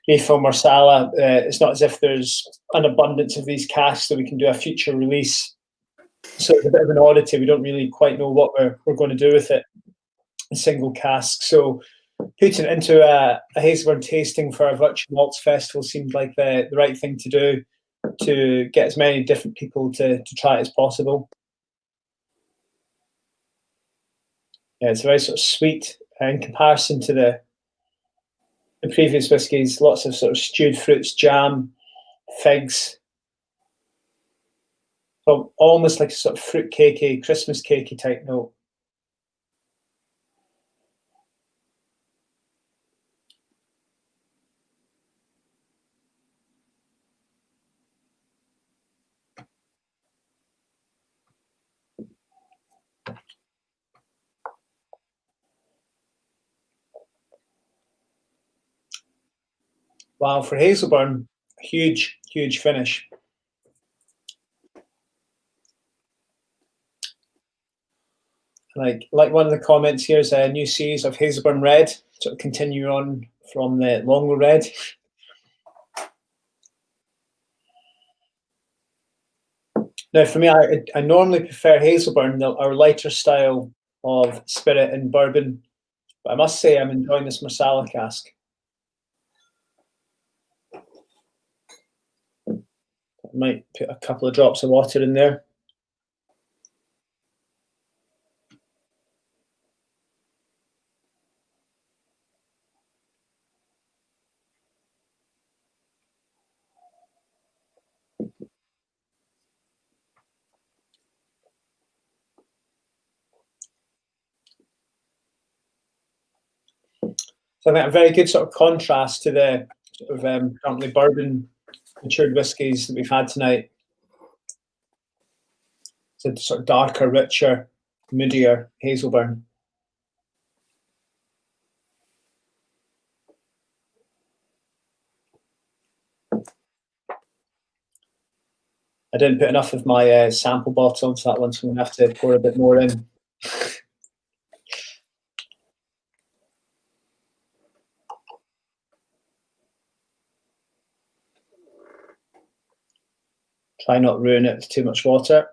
refill Marsala. It's not as if there's an abundance of these casks that we can do a future release. So it's a bit of an oddity. We don't really quite know what we're going to do with it. A single cask. So putting it into a Hazelburn tasting for our Virtual Malts Festival seemed like the right thing to do, to get as many different people to try it as possible. Yeah, it's very sort of sweet in comparison to the previous whiskies. Lots of sort of stewed fruits, jam, figs. So almost like a sort of fruit cakey, Christmas cakey type note. Wow, for Hazelburn, huge finish. Like one of the comments here is a new series of Hazelburn Red, sort of continue on from the Longo Red. Now, for me, I normally prefer Hazelburn, our lighter style of spirit and bourbon. But I must say, I'm enjoying this Marsala cask. I might put a couple of drops of water in there. So I think a very good sort of contrast to the sort of currently bourbon matured whiskies that we've had tonight. It's a sort of darker, richer, moodier Hazelburn. I didn't put enough of my sample bottle into that one, so I'm going to have to pour a bit more in. Try not to ruin it with too much water.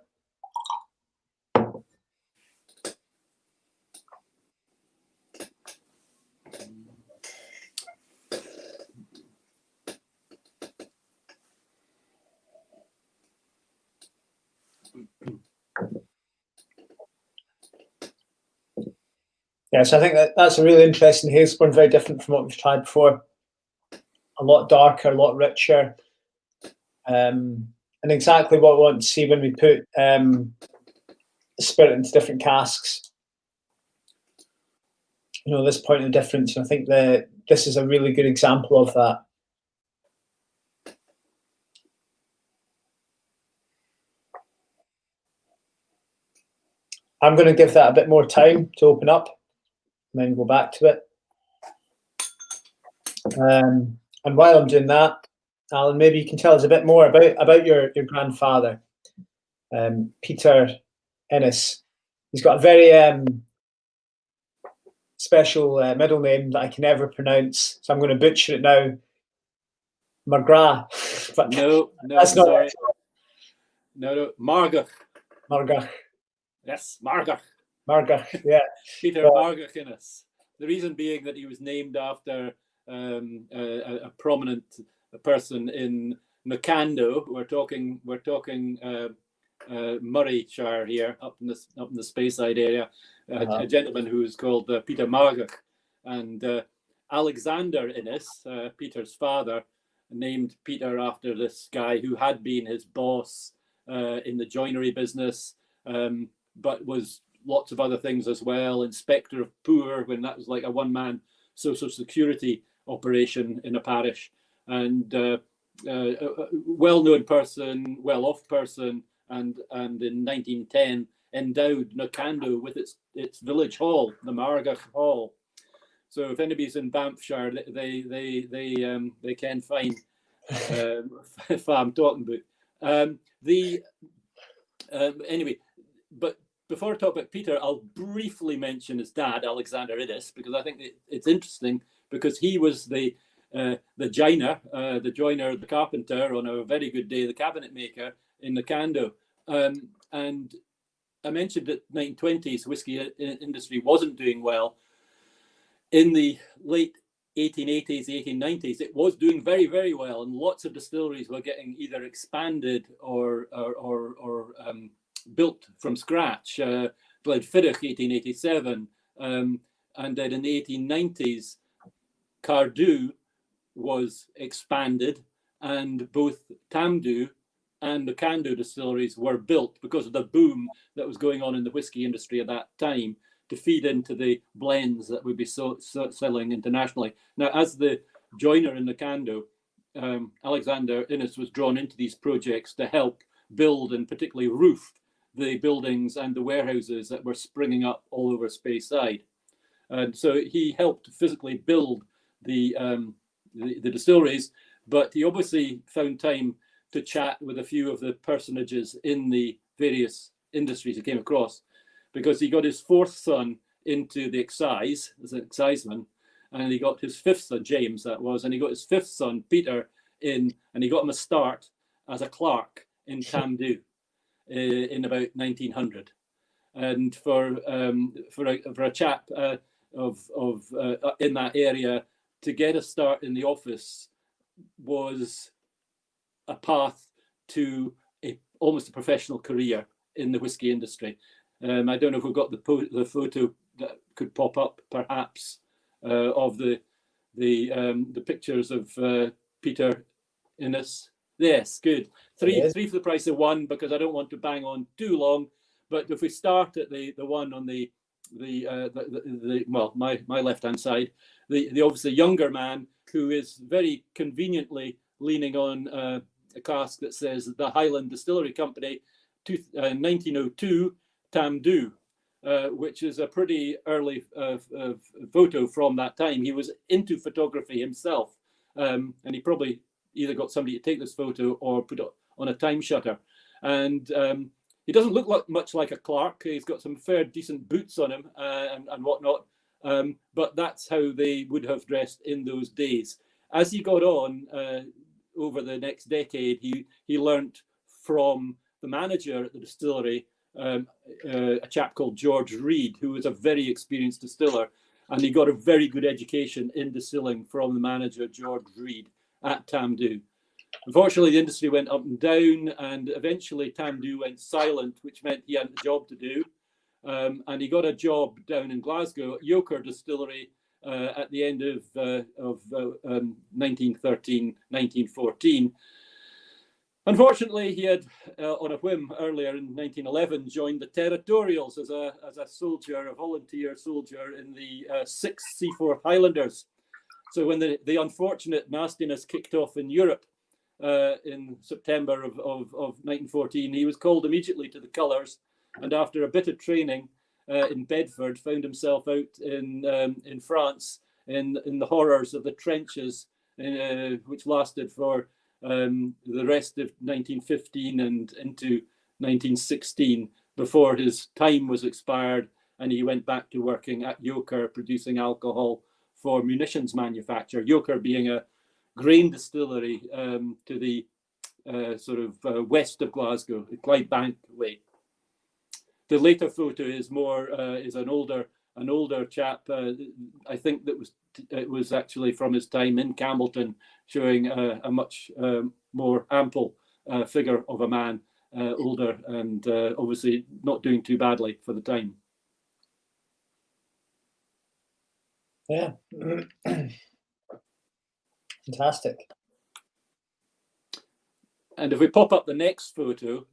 Yeah, so I think that's a really interesting Hazelburn, very different from what we've tried before. A lot darker, a lot richer, and exactly what we want to see when we put spirit into different casks. You know, this point of difference, and I think this is a really good example of that. I'm going to give that a bit more time to open up and then go back to it. And while I'm doing that, Alan, maybe you can tell us a bit more about your grandfather, Peter Innes. He's got a very special middle name that I can never pronounce, so I'm going to butcher it now. McGrath. But no, that's not sorry. No, Margach. Margach. Yes, Margach. Margach, yeah. Peter Margach Innes. The reason being that he was named after a prominent person in Nakando. We're talking Murrayshire here, up in the Speyside area. A gentleman who's called Peter Margach, and Alexander Innes, Peter's father, named Peter after this guy who had been his boss in the joinery business, but was lots of other things as well. Inspector of Poor, when that was like a one-man social security operation in a parish, and a well-known person, well-off person, and in 1910 endowed Nakando with its village hall, the Margach Hall. So if anybody's in Banffshire, they can find if I'm talking about. Anyway, but before I talk about Peter, I'll briefly mention his dad, Alexander Innes, because I think it's interesting, because he was the joiner, the carpenter, on a very good day, the cabinet maker in Nakando. And I mentioned that 1920s whiskey industry wasn't doing well. In the late 1880s, 1890s, it was doing very, very well, and lots of distilleries were getting either expanded or built from scratch. Glenfiddich, 1887, and then in the 1890s, Cardew was expanded, and both Tamdhu and the Nakando distilleries were built because of the boom that was going on in the whiskey industry at that time, to feed into the blends that would be selling internationally. Now, as the joiner in Nakando, Alexander Innes was drawn into these projects to help build and particularly roof the buildings and the warehouses that were springing up all over Speyside. And so he helped physically build the distilleries, but he obviously found time to chat with a few of the personages in the various industries he came across, because he got his fourth son into the excise as an exciseman, and he got his fifth son, James that was, and he got his fifth son, Peter, in, and he got him a start as a clerk in Tamdu in about 1900. And for a chap in that area to get a start in the office was a path to almost a professional career in the whiskey industry. I don't know if we've got the photo that could pop up, perhaps, of the pictures of Peter Innes. Yes, good. Three for the price of one, because I don't want to bang on too long. But if we start at the one on the well, my left hand side, the obviously younger man who is very conveniently leaning on a cask that says the Highland Distillery Company, 1902 Tamdu, which is a pretty early photo from that time. He was into photography himself, and he probably either got somebody to take this photo or put it on a time shutter. And he doesn't look much like a clerk. He's got some fair decent boots on him and whatnot. But that's how they would have dressed in those days. As he got on over the next decade, he learnt from the manager at the distillery, a chap called George Reed, who was a very experienced distiller, and he got a very good education in distilling from the manager, George Reed, at Tamdu. Unfortunately, the industry went up and down, and eventually Tamdu went silent, which meant he had a job to do. And he got a job down in Glasgow at Yoker Distillery at the end of 1913, 1914. Unfortunately, he had, on a whim earlier in 1911, joined the Territorials as a soldier, a volunteer soldier in the 6th Seaforth Highlanders. So when the unfortunate nastiness kicked off in Europe in September of 1914, he was called immediately to the colours, and after a bit of training in Bedford, found himself out in France in the horrors of the trenches, which lasted for the rest of 1915 and into 1916 before his time was expired, and he went back to working at Yoker, producing alcohol for munitions manufacture. Yoker being a grain distillery to the sort of west of Glasgow, Clydebank way. The later photo is more is an older chap. I think it was actually from his time in Campbeltown, showing a much more ample figure of a man, older and obviously not doing too badly for the time. Yeah. Fantastic. And if we pop up the next photo,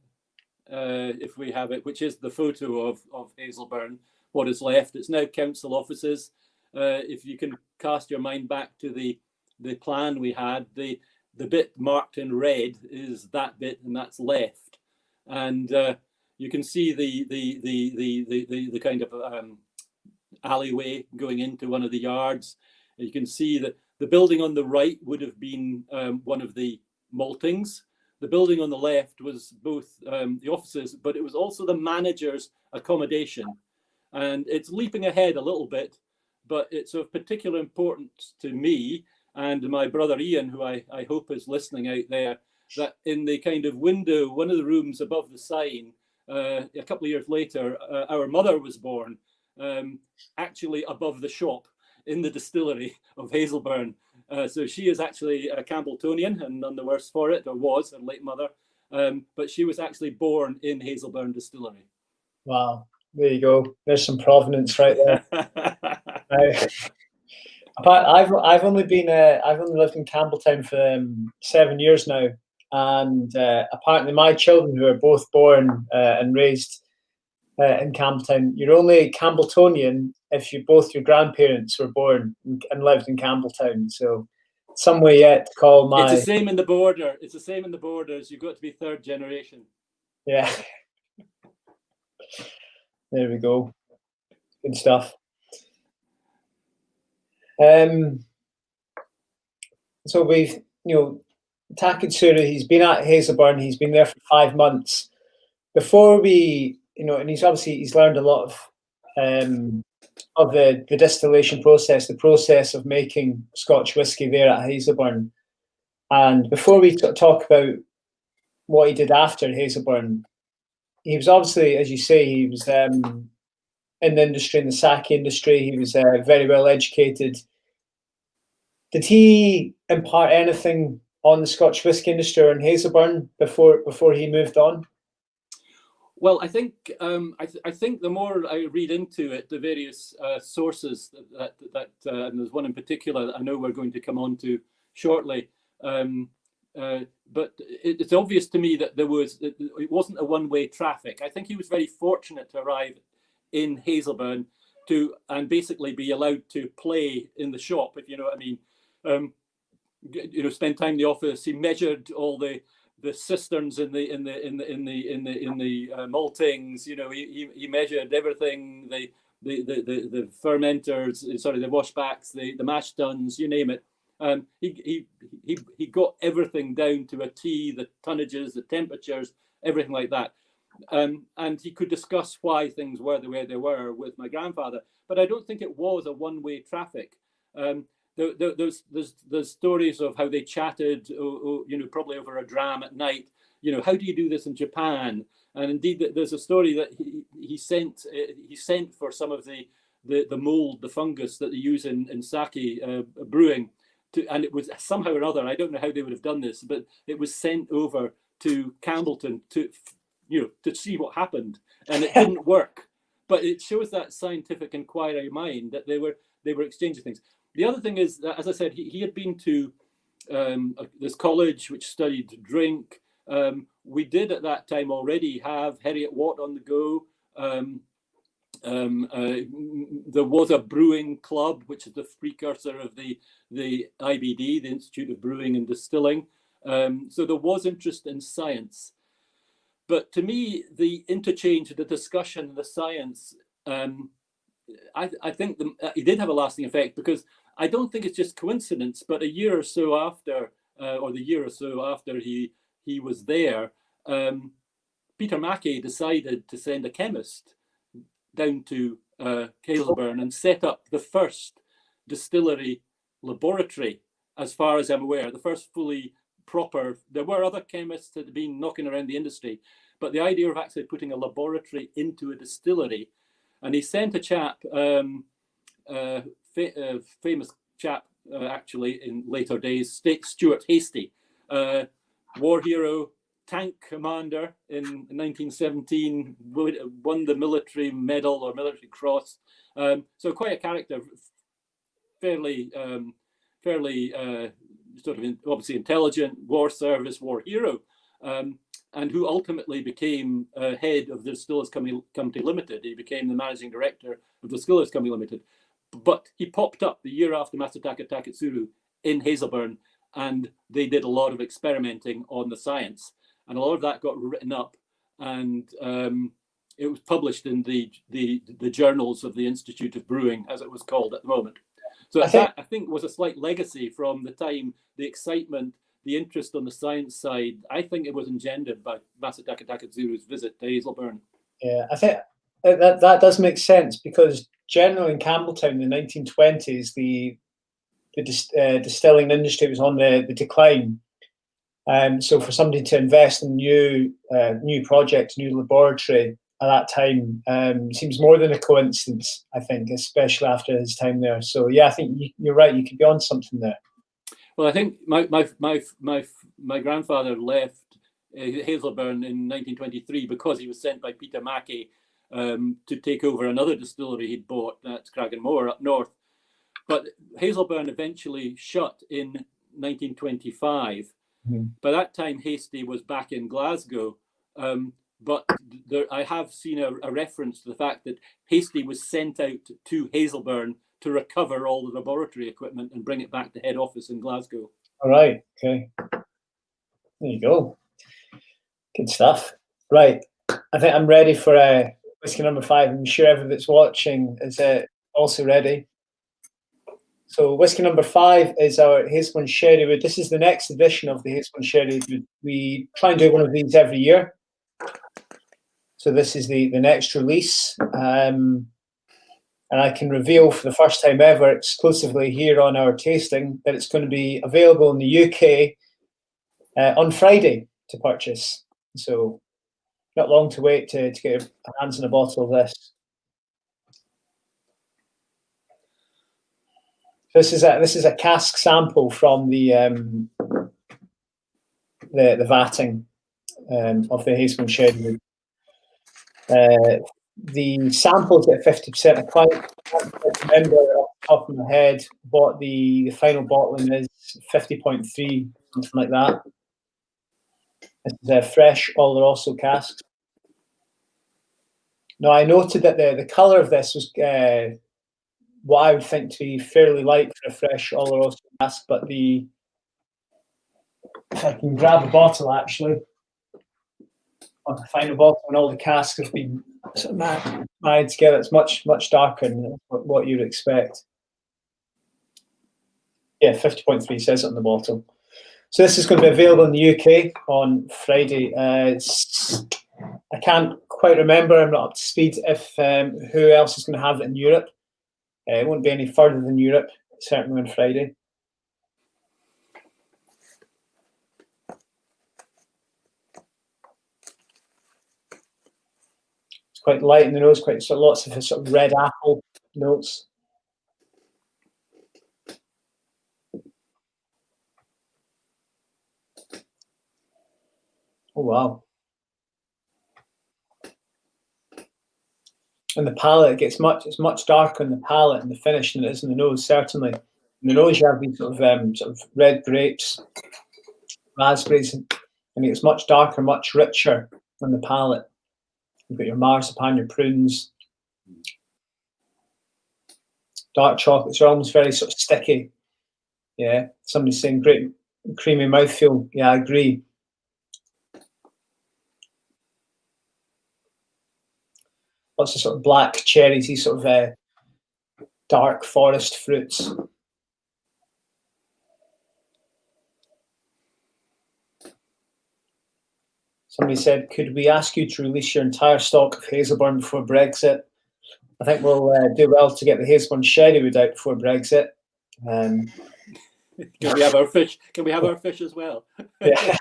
if we have it, which is the photo of Hazelburn, what is left, it's now council offices. If you can cast your mind back to the plan we had, the bit marked in red is that bit, and that's left. And you can see the kind of alleyway going into one of the yards. You can see that the building on the right would have been one of the maltings. The building on the left was both the offices, but it was also the manager's accommodation. And it's leaping ahead a little bit, but it's of particular importance to me and my brother Ian, who I hope is listening out there, that in the kind of window, one of the rooms above the sign, a couple of years later, our mother was born, actually above the shop in the distillery of Hazelburn. So she is actually a Campbeltonian and none the worse for it, or was, her late mother. But she was actually born in Hazelburn Distillery. Wow, there you go. There's some provenance right there. I've only lived in Campbeltown for 7 years now, and apparently my children, who are both born and raised in Campbeltown, you're only Campbeltonian if both your grandparents were born and lived in Campbeltown. So some way yet to call my. It's the same in the border. It's the same in the borders. You've got to be third generation. Yeah. There we go. Good stuff. So we've, Taketsuru, he's been at Hazelburn, he's been there for 5 months. Before we and he's learned a lot of the distillation process, the process of making Scotch whisky there at Hazelburn. And before we talk about what he did after Hazelburn, he was obviously, as you say, he was in the industry, in the sake industry. He was very well educated. Did he impart anything on the Scotch whisky industry or in Hazelburn before he moved on? Well, I think I think the more I read into it, the various sources that and there's one in particular that I know we're going to come on to shortly. But it's obvious to me that it wasn't a one-way traffic. I think he was very fortunate to arrive in Hazelburn and basically be allowed to play in the shop, if you know what I mean. Spend time in the office. He measured all the cisterns in the maltings. He measured everything. The fermenters, the washbacks, the mash tuns, you name it. He got everything down to a T, the tonnages, the temperatures, everything like that. And he could discuss why things were the way they were with my grandfather. But I don't think it was a one-way traffic. There's stories of how they chatted, probably over a dram at night. How do you do this in Japan? And indeed, there's a story that he sent for some of the mold, the fungus that they use in sake brewing. And it was somehow or other, I don't know how they would have done this, but it was sent over to Campbeltown to see what happened, and it didn't work. But it shows that scientific inquiry mind that they were exchanging things. The other thing is that, as I said, he had been to this college which studied drink. We did at that time already have Heriot Watt on the go. There was a brewing club, which is the precursor of the IBD, the Institute of Brewing and Distilling. So there was interest in science. But to me, the interchange, the discussion, the science, I think it did have a lasting effect, because I don't think it's just coincidence, but a year or so after, or the year or so after he was there, Peter Mackey decided to send a chemist down to Hazelburn and set up the first distillery laboratory, as far as I'm aware, the first fully proper. There were other chemists that had been knocking around the industry, but the idea of actually putting a laboratory into a distillery, and he sent a chap, famous chap actually in later days, Stuart Hasty, war hero, tank commander in 1917, won the military medal or military cross. So quite a character, fairly sort of obviously intelligent, war service, war hero, and who ultimately became head of the Distillers Company Limited. He became the managing director of the Distillers Company Limited. But he popped up the year after Masataka Taketsuru in Hazelburn, and they did a lot of experimenting on the science. And a lot of that got written up, and it was published in the journals of the Institute of Brewing, as it was called at the moment. So I think was a slight legacy from the time, the excitement, the interest on the science side. I think it was engendered by Masataka Taketsuru's visit to Hazelburn. Yeah, I think that does make sense, because generally in Campbeltown in the 1920s, the distilling industry was on the decline. So for somebody to invest in new projects, new laboratory at that time seems more than a coincidence, I think, especially after his time there. So yeah, I think you're right. You could be on something there. Well, I think my grandfather left Hazelburn in 1923 because he was sent by Peter Mackey to take over another distillery he'd bought, that's Cragganmore up north. But Hazelburn eventually shut in 1925. By that time, Hasty was back in Glasgow, but I have seen a reference to the fact that Hasty was sent out to Hazelburn to recover all the laboratory equipment and bring it back to head office in Glasgow. All right, okay. There you go. Good stuff. Right, I think I'm ready for whiskey number 5. I'm sure everyone that's watching is also ready. So whiskey number 5 is our Hazelburn Sherrywood. This is the next edition of the Hazelburn Sherrywood. We try and do one of these every year. So this is the next release. And I can reveal for the first time ever, exclusively here on our tasting, that it's going to be available in the UK on Friday to purchase. So not long to wait to get your hands on a bottle of this. This is a cask sample from the vatting of the Hazelburn sherry. The samples at 50%. I can't remember off the top of my head what the final bottling is. 50.3, something like that. This is a fresh Oloroso cask. Now, I noted that the colour of this was what I would think to be fairly light for a fresh Oloroso cask, but if I can grab a bottle actually, on the final bottle, and all the casks have been sort of married together, it's much darker than what you'd expect. Yeah, 50.3 says it on the bottle. So this is going to be available in the UK on Friday. I can't quite remember, I'm not up to speed, if who else is going to have it in Europe. It won't be any further than Europe, certainly on Friday. It's quite light in the nose, quite lots of sort of red apple notes. Oh wow. And the palate, it's much darker in the palate and the finish than it is in the nose, certainly. In the nose you have these sort of red grapes, raspberries, and it's much darker, much richer on the palate. You've got your marzipan, your prunes, dark chocolates are almost very sort of sticky. Yeah, somebody's saying great creamy mouthfeel. Yeah, I agree. Lots of sort of black cherries, these sort of dark forest fruits. Somebody said, could we ask you to release your entire stock of Hazelburn before Brexit? I think we'll do well to get the Hazelburn sherrywood out before Brexit. Can we have our fish? Can we have our fish as well? Yeah.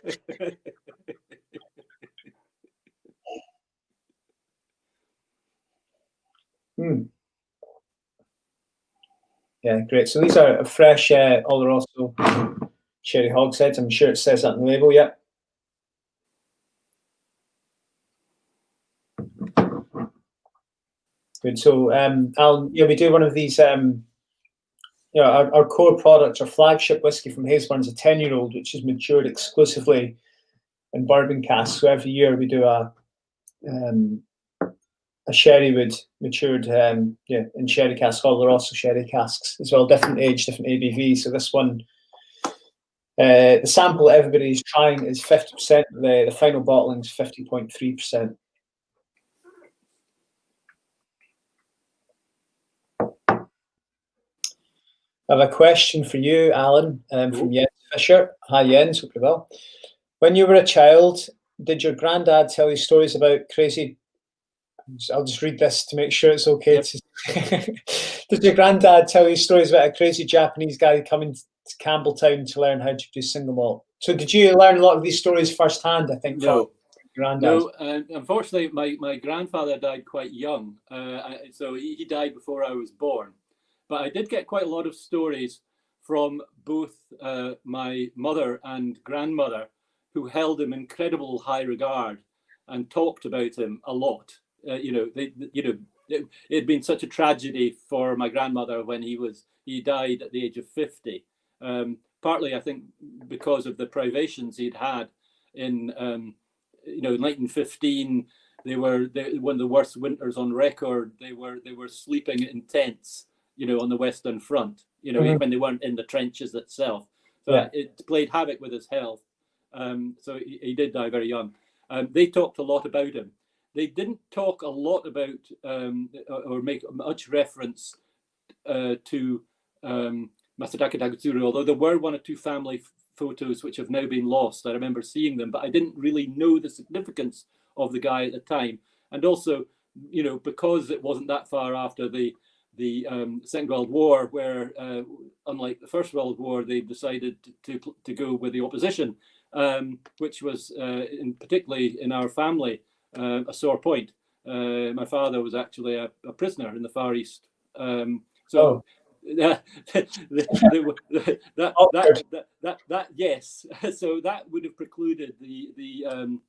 Yeah, great. So these are a fresh Oloroso sherry hogsheads. I'm sure it says that on the label. Yeah. Good. So, Alan, yeah, we do one of these. Our core product, our flagship whiskey from Hazelburn is a 10-year-old, which is matured exclusively in bourbon casks. So every year we do a sherrywood matured, in sherry casks. Oloroso sherry casks as well, different age, different ABV. So this one, the sample that everybody's trying is 50%. The final bottling is 50.3%. I have a question for you, Alan, from Jens Fisher. Hi, Jens. Hope you're well. When you were a child, did your granddad tell you stories about crazy? I'll just read this to make sure it's okay. Yep. Did your granddad tell you stories about a crazy Japanese guy coming to Campbeltown to learn how to produce single malt? So did you learn a lot of these stories firsthand, I think? No. Granddad? No, unfortunately, my grandfather died quite young. So he died before I was born. But I did get quite a lot of stories from both my mother and grandmother, who held him in incredible high regard and talked about him a lot. It had been such a tragedy for my grandmother when he died at the age of 50. Partly, I think, because of the privations he'd had in 1915. They were one of the worst winters on record. They were sleeping in tents, on the Western Front, when they weren't in the trenches itself. So it played havoc with his health. So he did die very young. They talked a lot about him. They didn't talk a lot about or make much reference to Masataka Taketsuru, although there were one or two family photos which have now been lost. I remember seeing them, but I didn't really know the significance of the guy at the time. And also, because it wasn't that far after the Second World War, where unlike the First World War, they decided to go with the opposition, which was particularly in our family a sore point. My father was actually a prisoner in the Far East, that yes, so that would have precluded the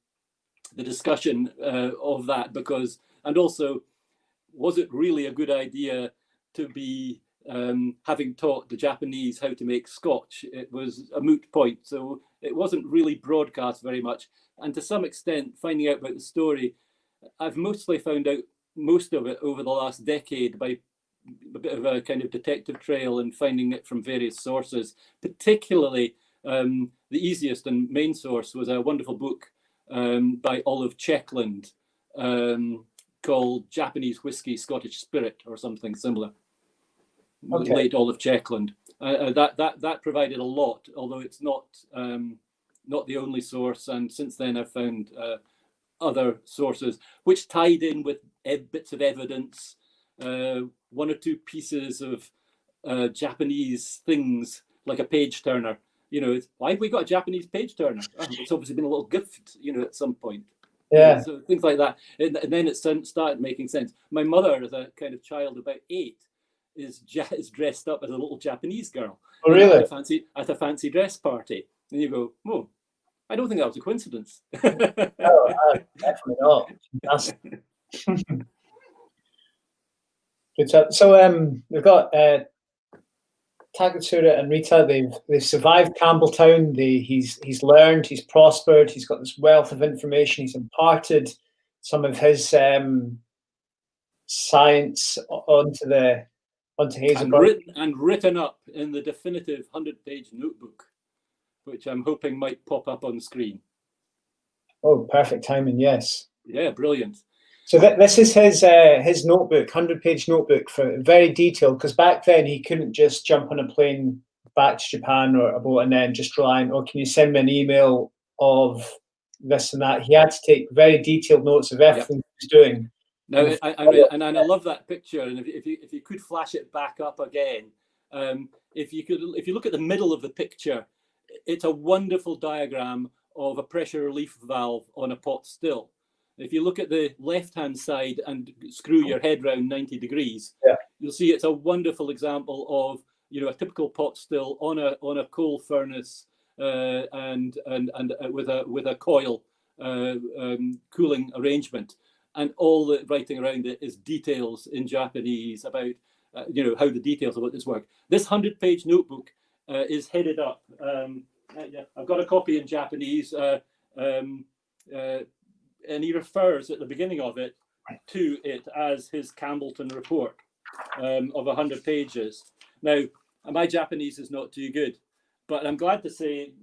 discussion of that, because, and also, was it really a good idea to be having taught the Japanese how to make scotch? It was a moot point, so it wasn't really broadcast very much. And to some extent, finding out about the story, I've mostly found out most of it over the last decade by a bit of a kind of detective trail and finding it from various sources. Particularly, the easiest and main source was a wonderful book by Olive Checkland called Japanese Whiskey, Scottish Spirit, or something similar. Okay. Late Olive Checkland. That provided a lot, although it's not the only source. And since then, I've found other sources which tied in with bits of evidence, one or two pieces of Japanese things, like a page turner. Why have we got a Japanese page turner? Oh, it's obviously been a little gift, at some point. Yeah. So things like that. And then it started making sense. My mother, as a kind of child about 8, is dressed up as a little Japanese girl. Oh, really? At a fancy dress party. And you go, oh, I don't think that was a coincidence. No, definitely not. Good job. So we've got Taketsuru and Rita. They've survived Campbeltown. He's learned. He's prospered. He's got this wealth of information. He's imparted some of his science onto Hazelburn, and written up in the definitive 100-page notebook, which I'm hoping might pop up on screen. Oh, perfect timing! Yes. Yeah, brilliant. So this is his notebook, 100-page notebook, for very detailed. Because back then he couldn't just jump on a plane back to Japan or a boat and then just rely on, can you send me an email of this and that? He had to take very detailed notes of everything he was doing. Now, I love that picture. And if you could flash it back up again, if you look at the middle of the picture, it's a wonderful diagram of a pressure relief valve on a pot still. If you look at the left-hand side and screw your head round 90 degrees, you'll see it's a wonderful example of a typical pot still on a coal furnace and with a coil cooling arrangement, and all the writing around it is details in Japanese about how the details about this work. This 100-page notebook is headed up. I've got a copy in Japanese. And he refers at the beginning of it to it as his Campbeltown report of 100 pages. Now, my Japanese is not too good, but I'm glad to say,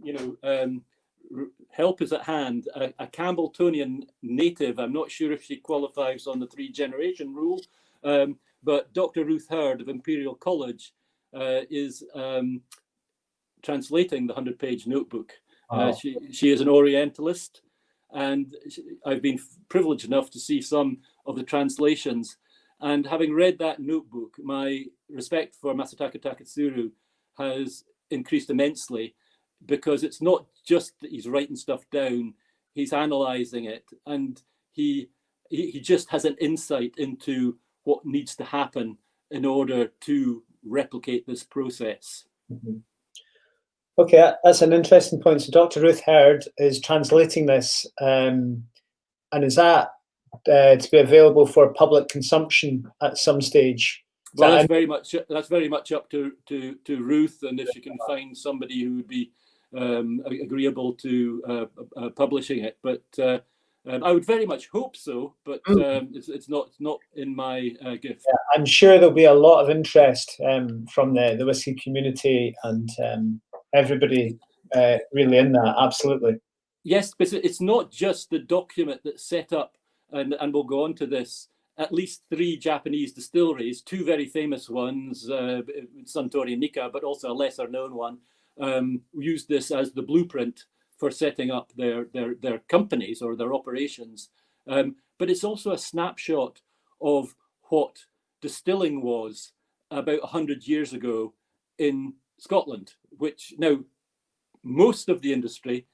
help is at hand. A Campbeltonian native, I'm not sure if she qualifies on the 3-generation rule, but Dr. Ruth Hurd of Imperial College is translating the 100-page notebook. She is an Orientalist, and I've been privileged enough to see some of the translations. And having read that notebook, my respect for Masataka Taketsuru has increased immensely, because it's not just that he's writing stuff down, he's analysing it, and he just has an insight into what needs to happen in order to replicate this process. Mm-hmm. Okay, that's an interesting point. So Dr. Ruth Hurd is translating this, and is that to be available for public consumption at some stage? Well, that's very much up to Ruth, and if she can find somebody who would be agreeable to publishing it. But I would very much hope so. But it's not in my gift. Yeah, I'm sure there'll be a lot of interest from the whiskey community and everybody really in that. Absolutely. Yes, but it's not just the document that's set up, and we'll go on to this. At least 3 Japanese distilleries, 2 very famous ones, Suntory and Nikka, but also a lesser known one, used this as the blueprint for setting up their companies or their operations. But but it's also a snapshot of what distilling was about 100 years ago in Scotland, which now most of the industry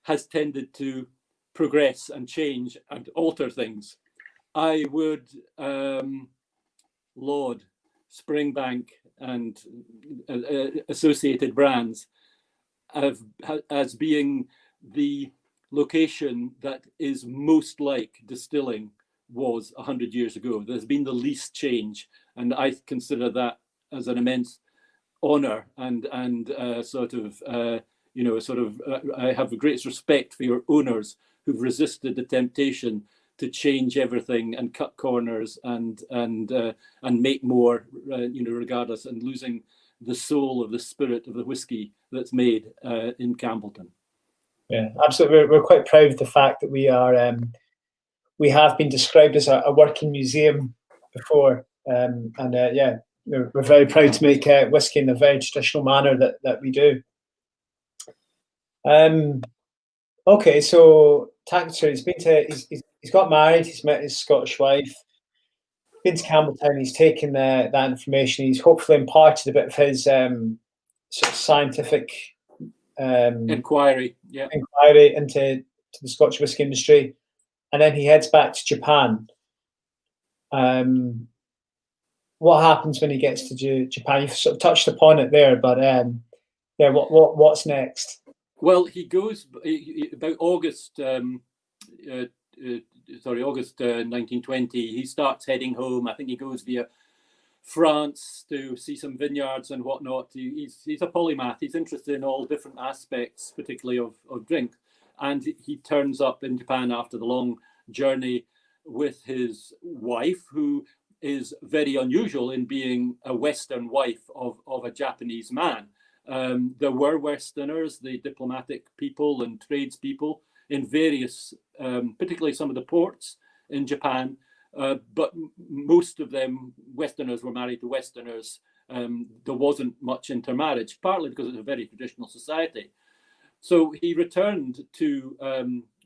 has tended to progress and change and alter things. I would laud Springbank and associated brands as being the location that is most like distilling was 100 years ago. There's been the least change, and I consider that as an immense honor and I have the greatest respect for your owners who've resisted the temptation to change everything and cut corners and make more, regardless, and losing the soul of the spirit of the whiskey that's made in Campbeltown. Yeah, absolutely. We're quite proud of the fact that we have been described as a working museum before, we're very proud to make whiskey in a very traditional manner that we do. Okay, so Taketsuru, he's got married, he's met his Scottish wife, been to Campbeltown, he's taken that information, he's hopefully imparted a bit of his sort of scientific inquiry into the Scotch whisky industry, and then he heads back to Japan. What happens when he gets to Japan? You've sort of touched upon it there, but what's next? Well, he goes about August 1920. He starts heading home. I think he goes via France to see some vineyards and whatnot. He's a polymath. He's interested in all different aspects, particularly of drink. And he turns up in Japan after the long journey with his wife, who is very unusual in being a Western wife of a Japanese man. There were Westerners, the diplomatic people and tradespeople in various, particularly some of the ports in Japan, but most of them, Westerners were married to Westerners. There wasn't much intermarriage, partly because it's a very traditional society. So he returned to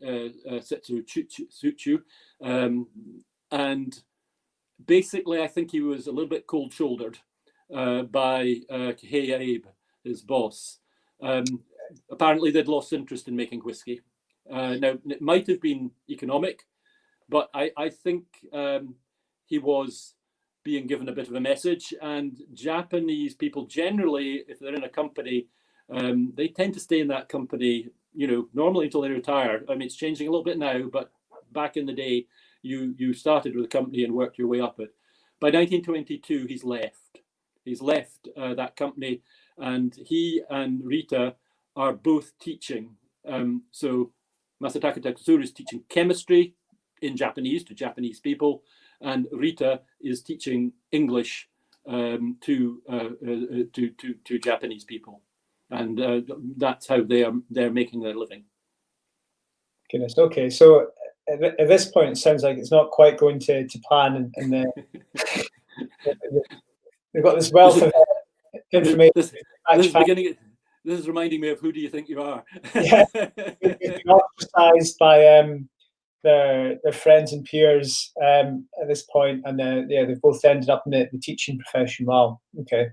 Setsuchu, and basically I think he was a little bit cold-shouldered by Kihei Abe, his boss. Apparently they'd lost interest in making whiskey. Now, it might have been economic, but I think he was being given a bit of a message. And Japanese people generally, if they're in a company, they tend to stay in that company, normally until they retire. I mean, it's changing a little bit now, but back in the day, you started with a company and worked your way up it. By 1922, he's left. He's left that company, and he and Rita are both teaching. So Masataka Taketsuru is teaching chemistry in Japanese to Japanese people, and Rita is teaching English to Japanese people, and that's how they're making their living. Goodness. Okay, so at this point, it sounds like it's not quite going to plan, and we've got this wealth of information. This is reminding me of Who Do You Think You Are? Yeah, they've been ostracized by their friends and peers at this point, and they've both ended up in the teaching profession. Wow. Okay.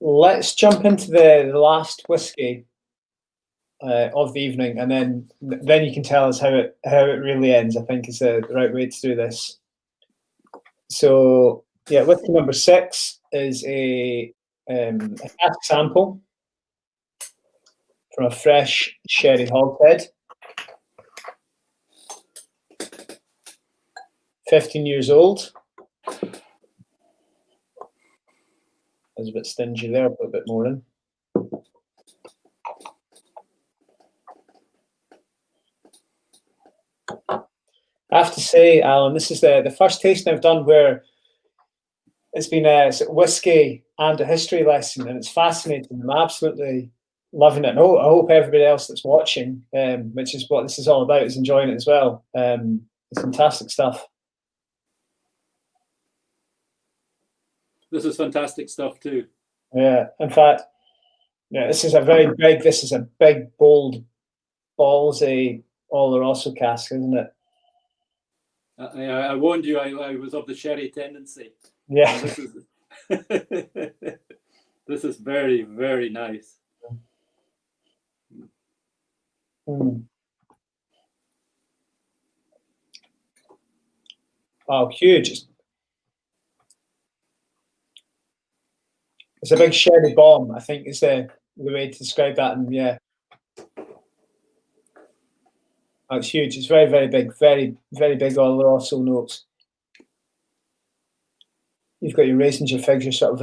Let's jump into the last whiskey of the evening, and then you can tell us how it really ends. I think is the right way to do this. So yeah, whiskey number 6 is a cask sample from a fresh sherry hogshead, 15 years old. I was a bit stingy there, put a bit more in. I have to say, Alan, this is the first tasting I've done where it's been a sort of whiskey and a history lesson, and it's fascinating. I'm absolutely loving it. And I hope everybody else that's watching, which is what this is all about, is enjoying it as well. It's fantastic stuff. This is fantastic stuff too. Yeah, in fact, Yeah, this is a big, bold, ballsy Oloroso cask, isn't it? I warned you I was of the sherry tendency. Yeah. This is this is very, very nice. Mm. Wow, huge. It's a big sherry bomb, I think is the way to describe that. And yeah, it's huge. It's very, very big, very, very big Oloroso notes. You've got your raisins, your figs, your sort of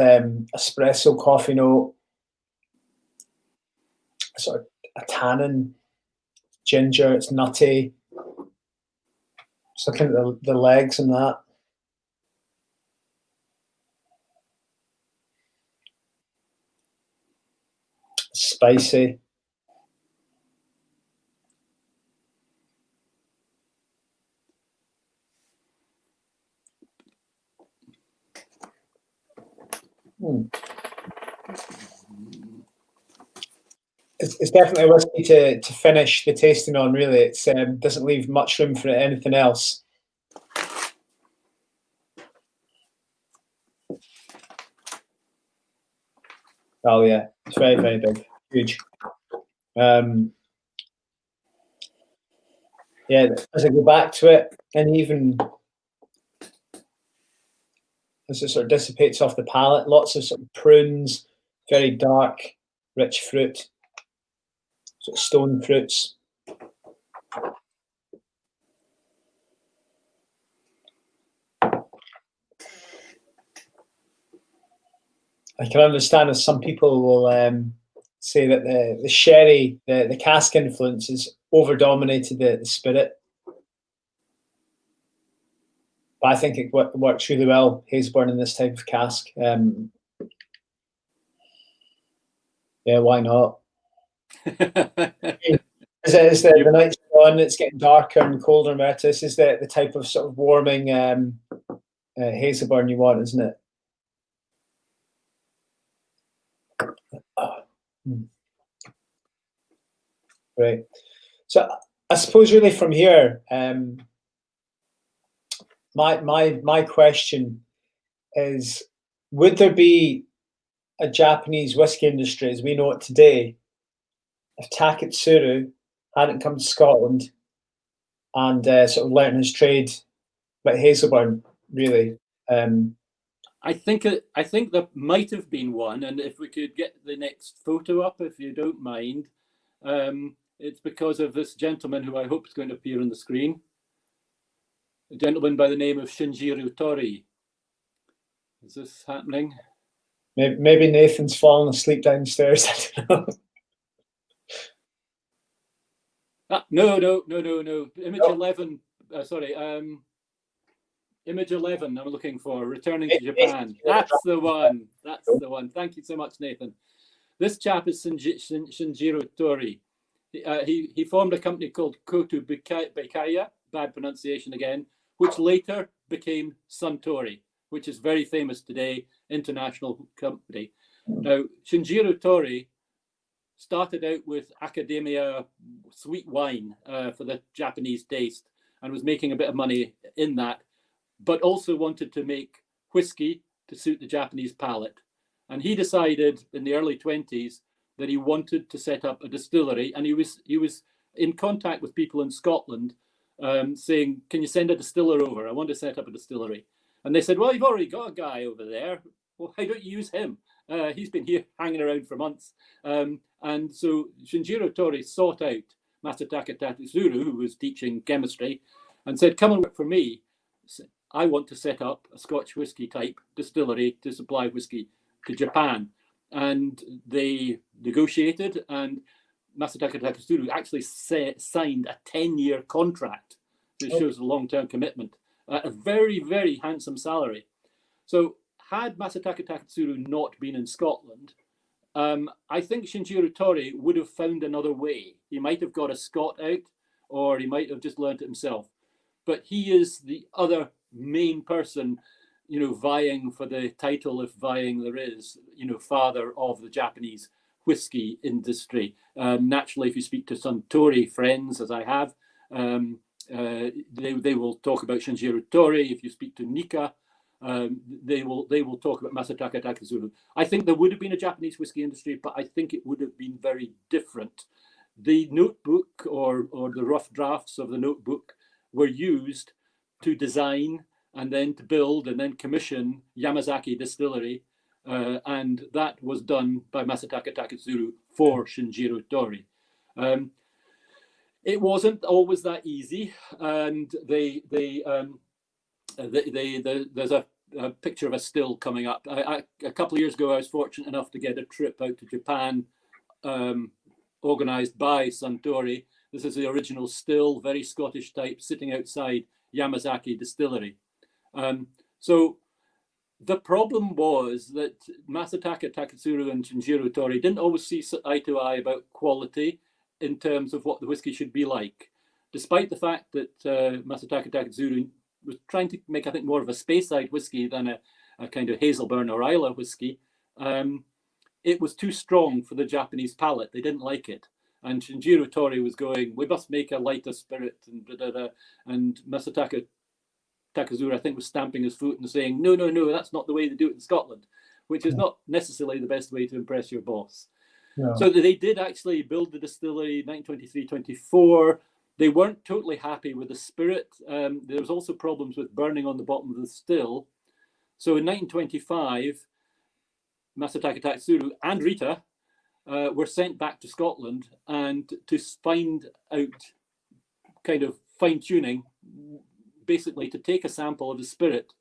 espresso coffee note, sort of a tannin, ginger. It's nutty. Just looking at the legs and that. Spicy. It's definitely a whiskey to finish the tasting on. Really, it doesn't leave much room for anything else. Oh yeah, it's very, very big, huge. Yeah, as I go back to it, and even as it sort of dissipates off the palate, lots of sort of prunes, very dark, rich fruit, sort of stone fruits. I can understand as some people will say that the sherry, the cask influence has over-dominated the spirit. But I think it works really well, Hazelburn, in this type of cask. Yeah, why not? As the night's on, it's getting darker and colder. This is the type of sort of warming Hazelburn you want, isn't it? Right. So I suppose really from here, my question is: would there be a Japanese whiskey industry as we know it today if Taketsuru hadn't come to Scotland and sort of learnt his trade like Hazelburn, really? I think there might have been one, and if we could get the next photo up, if you don't mind, it's because of this gentleman who I hope is going to appear on the screen. A gentleman by the name of Shinjiro Tori. Is this happening? Maybe Nathan's fallen asleep downstairs. I don't know. No. Image 11. Sorry. Image 11. I'm looking for returning to Japan. That's the one. That's the one. Thank you so much, Nathan. This chap is Shinjiro Tori. He formed a company called Koto Bikaya, bad pronunciation again, which later became Suntory, which is very famous today, international company. Now, Shinjiro Tori started out with Academia sweet wine for the Japanese taste and was making a bit of money in that, but also wanted to make whiskey to suit the Japanese palate. And he decided in the early 20s that he wanted to set up a distillery, and he was in contact with people in Scotland saying, can you send a distiller over? I want to set up a distillery. And they said, well, you've already got a guy over there. Well, why don't you use him? He's been here hanging around for months. And so Shinjiro Tori sought out Masataka Taketsuru, who was teaching chemistry, and said, come and work for me. I want to set up a Scotch whisky type distillery to supply whisky to Japan. And they negotiated, and Masataka Taketsuru actually signed a 10-year contract that shows a long-term commitment at a very, very handsome salary. So had Masataka Taketsuru not been in Scotland, I think Shinjiro Tori would have found another way. He might have got a Scot out, or he might have just learned it himself. But he is the other main person, vying for the title, if vying there is, father of the Japanese whiskey industry. Naturally, if you speak to Suntory friends, as I have, they will talk about Shinjiro Tori. If you speak to Nika, they will talk about Masataka Taketsuru. I think there would have been a Japanese whiskey industry, but I think it would have been very different. The notebook or the rough drafts of the notebook were used to design and then to build and then commission Yamazaki Distillery, and that was done by Masataka Taketsuru for Shinjiro Tori. It wasn't always that easy, and there's a picture of a still coming up. A couple of years ago, I was fortunate enough to get a trip out to Japan, organized by Suntory. This is the original still, very Scottish type, sitting outside Yamazaki Distillery. So the problem was that Masataka Taketsuru and Shinjiro Tori didn't always see eye to eye about quality in terms of what the whiskey should be like, despite the fact that Masataka Taketsuru was trying to make, I think, more of a Speyside whiskey than a kind of Hazelburn or Islay whiskey. It was too strong for the Japanese palate. They didn't like it. And Shinjiro Tori was going, we must make a lighter spirit, and da, da, da. And Masataka Taketsuru, I think, was stamping his foot and saying, no, that's not the way they do it in Scotland, which is not necessarily the best way to impress your boss. No. So they did actually build the distillery 1923-24. They weren't totally happy with the spirit. There was also problems with burning on the bottom of the still. So in 1925, Masataka Taketsuru and Rita were sent back to Scotland and to find out, kind of fine-tuning, basically to take a sample of the spirit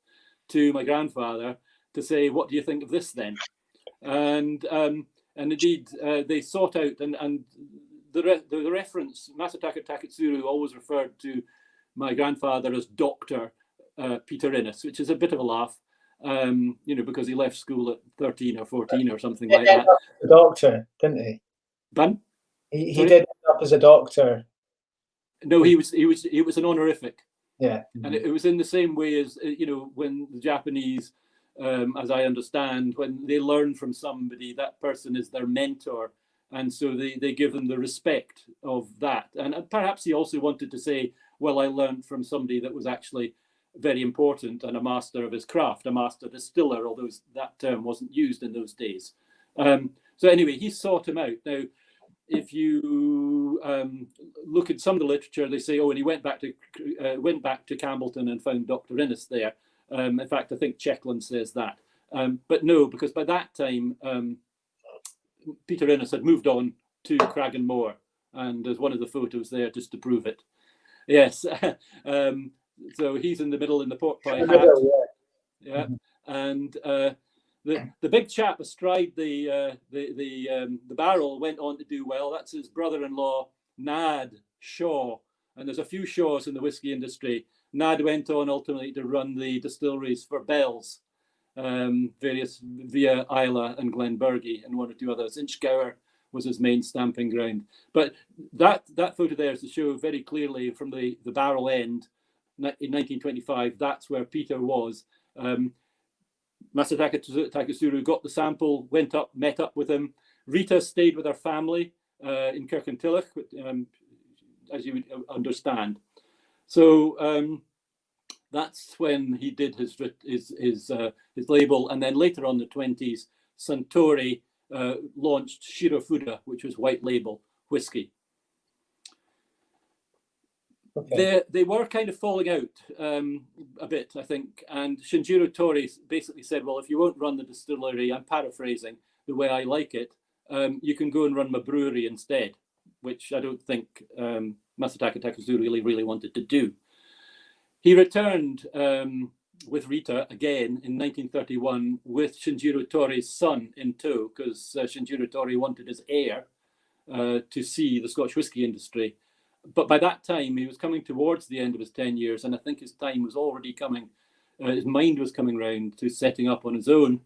to my grandfather to say, what do you think of this then? And indeed, they sought out, and the reference, Masataka Taketsuru always referred to my grandfather as Dr. Peter Innes, which is a bit of a laugh, because he left school at 13 or 14 or something like that. A doctor, didn't he? Ben? He did end up as a doctor. No, he was an honorific. Yeah. And it was in the same way as, when the Japanese, as I understand, when they learn from somebody, that person is their mentor. And so they give them the respect of that. And perhaps he also wanted to say, well, I learned from somebody that was actually very important and a master of his craft, a master distiller, although that term wasn't used in those days. So anyway, he sought him out. Now, if you look at some of the literature, they say, and he went back to Campbeltown and found Dr. Innes there. In fact, I think Checkland says that. But no, because by that time, Peter Innes had moved on to Cragganmore, and there's one of the photos there just to prove it. Yes. So he's in the middle in the pork pie hat. Yeah. And the big chap astride the barrel went on to do well. That's his brother-in-law, Nad Shaw. And there's a few Shaws in the whiskey industry. Nad went on ultimately to run the distilleries for Bell's, various via Islay and Glenbergie and one or two others. Inchgower was his main stamping ground. But that photo there is to show very clearly from the barrel end in 1925, that's where Peter was. Masataka Taketsuru got the sample, went up, met up with him. Rita stayed with her family in Kirkintilloch, as you would understand. So that's when he did his label, and then later on in the 20s, Suntory launched Shirofuda, which was white label whiskey. Okay. They were kind of falling out a bit, I think, and Shinjiro Tori basically said, well, if you won't run the distillery, I'm paraphrasing, the way I like it, you can go and run my brewery instead, which I don't think Masataka Taketsuru really wanted to do. He returned with Rita again in 1931 with Shinjiro Tori's son in tow, because Shinjiro Tori wanted his heir to see the Scotch whisky industry. But by that time, he was coming towards the end of his 10 years, and I think his time was already coming, his mind was coming round to setting up on his own,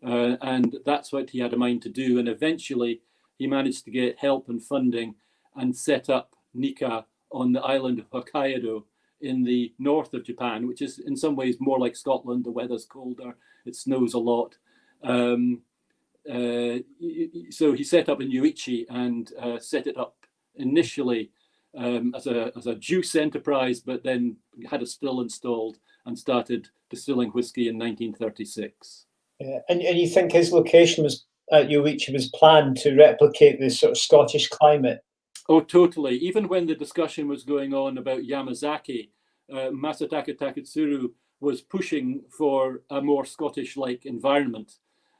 and that's what he had a mind to do. And eventually, he managed to get help and funding and set up Nika on the island of Hokkaido in the north of Japan, which is in some ways more like Scotland. The weather's colder, it snows a lot. so he set up in Yoichi and set it up initially as a juice enterprise, but then had a still installed and started distilling whiskey in 1936. And you think his location was at Yoichi was planned to replicate the sort of Scottish climate? Oh, totally. Even when the discussion was going on about Yamazaki, Masataka Taketsuru was pushing for a more Scottish-like environment.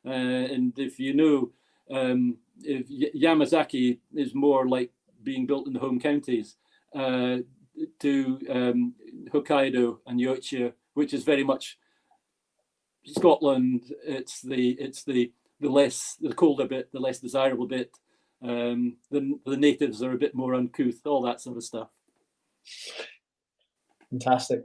And if you know, if Yamazaki is more like being built in the home counties to Hokkaido and Yoichi, which is very much Scotland. It's the colder bit, the less desirable bit. The natives are a bit more uncouth, all that sort of stuff. Fantastic.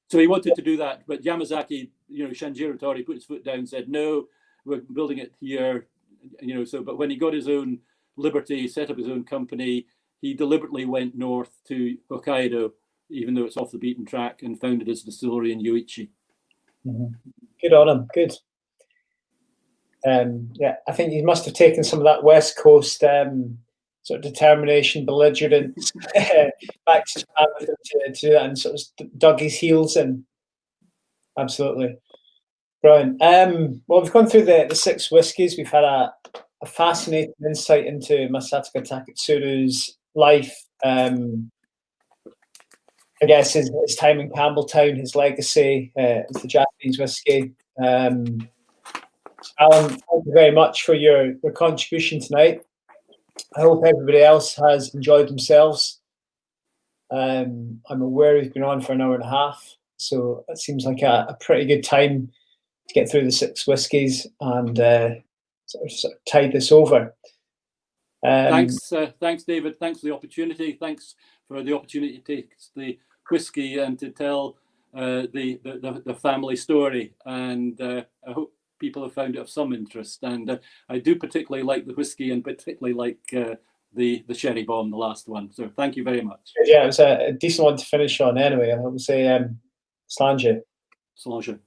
So he wanted to do that, but Yamazaki, Shinjiro Tori put his foot down and said, no, we're building it here, but when he got his own liberty, set up his own company, he deliberately went north to Hokkaido, even though it's off the beaten track, and founded his distillery in Yoichi. Mm-hmm. Good on him, good. Yeah, I think he must have taken some of that West Coast sort of determination, belligerence back to Japan with him to do that, and sort of dug his heels in. Absolutely. Brilliant. Well, we've gone through the 6 whiskies. We've had a fascinating insight into Masataka Taketsuru's life. I guess his time in Campbeltown, his legacy with the Japanese whiskey. Alan, thank you very much for your contribution tonight. I hope everybody else has enjoyed themselves. I'm aware we've been on for an hour and a half, so it seems like a pretty good time to get through the 6 whiskies and sort of tide this over. Thanks, David. Thanks for the opportunity. Thanks for the opportunity to taste the whiskey and to tell the family story. And I hope people have found it of some interest. And I do particularly like the whiskey, and particularly like the sherry bomb, the last one. So thank you very much. Yeah, it was a decent one to finish on anyway. I would say Slange. Slange.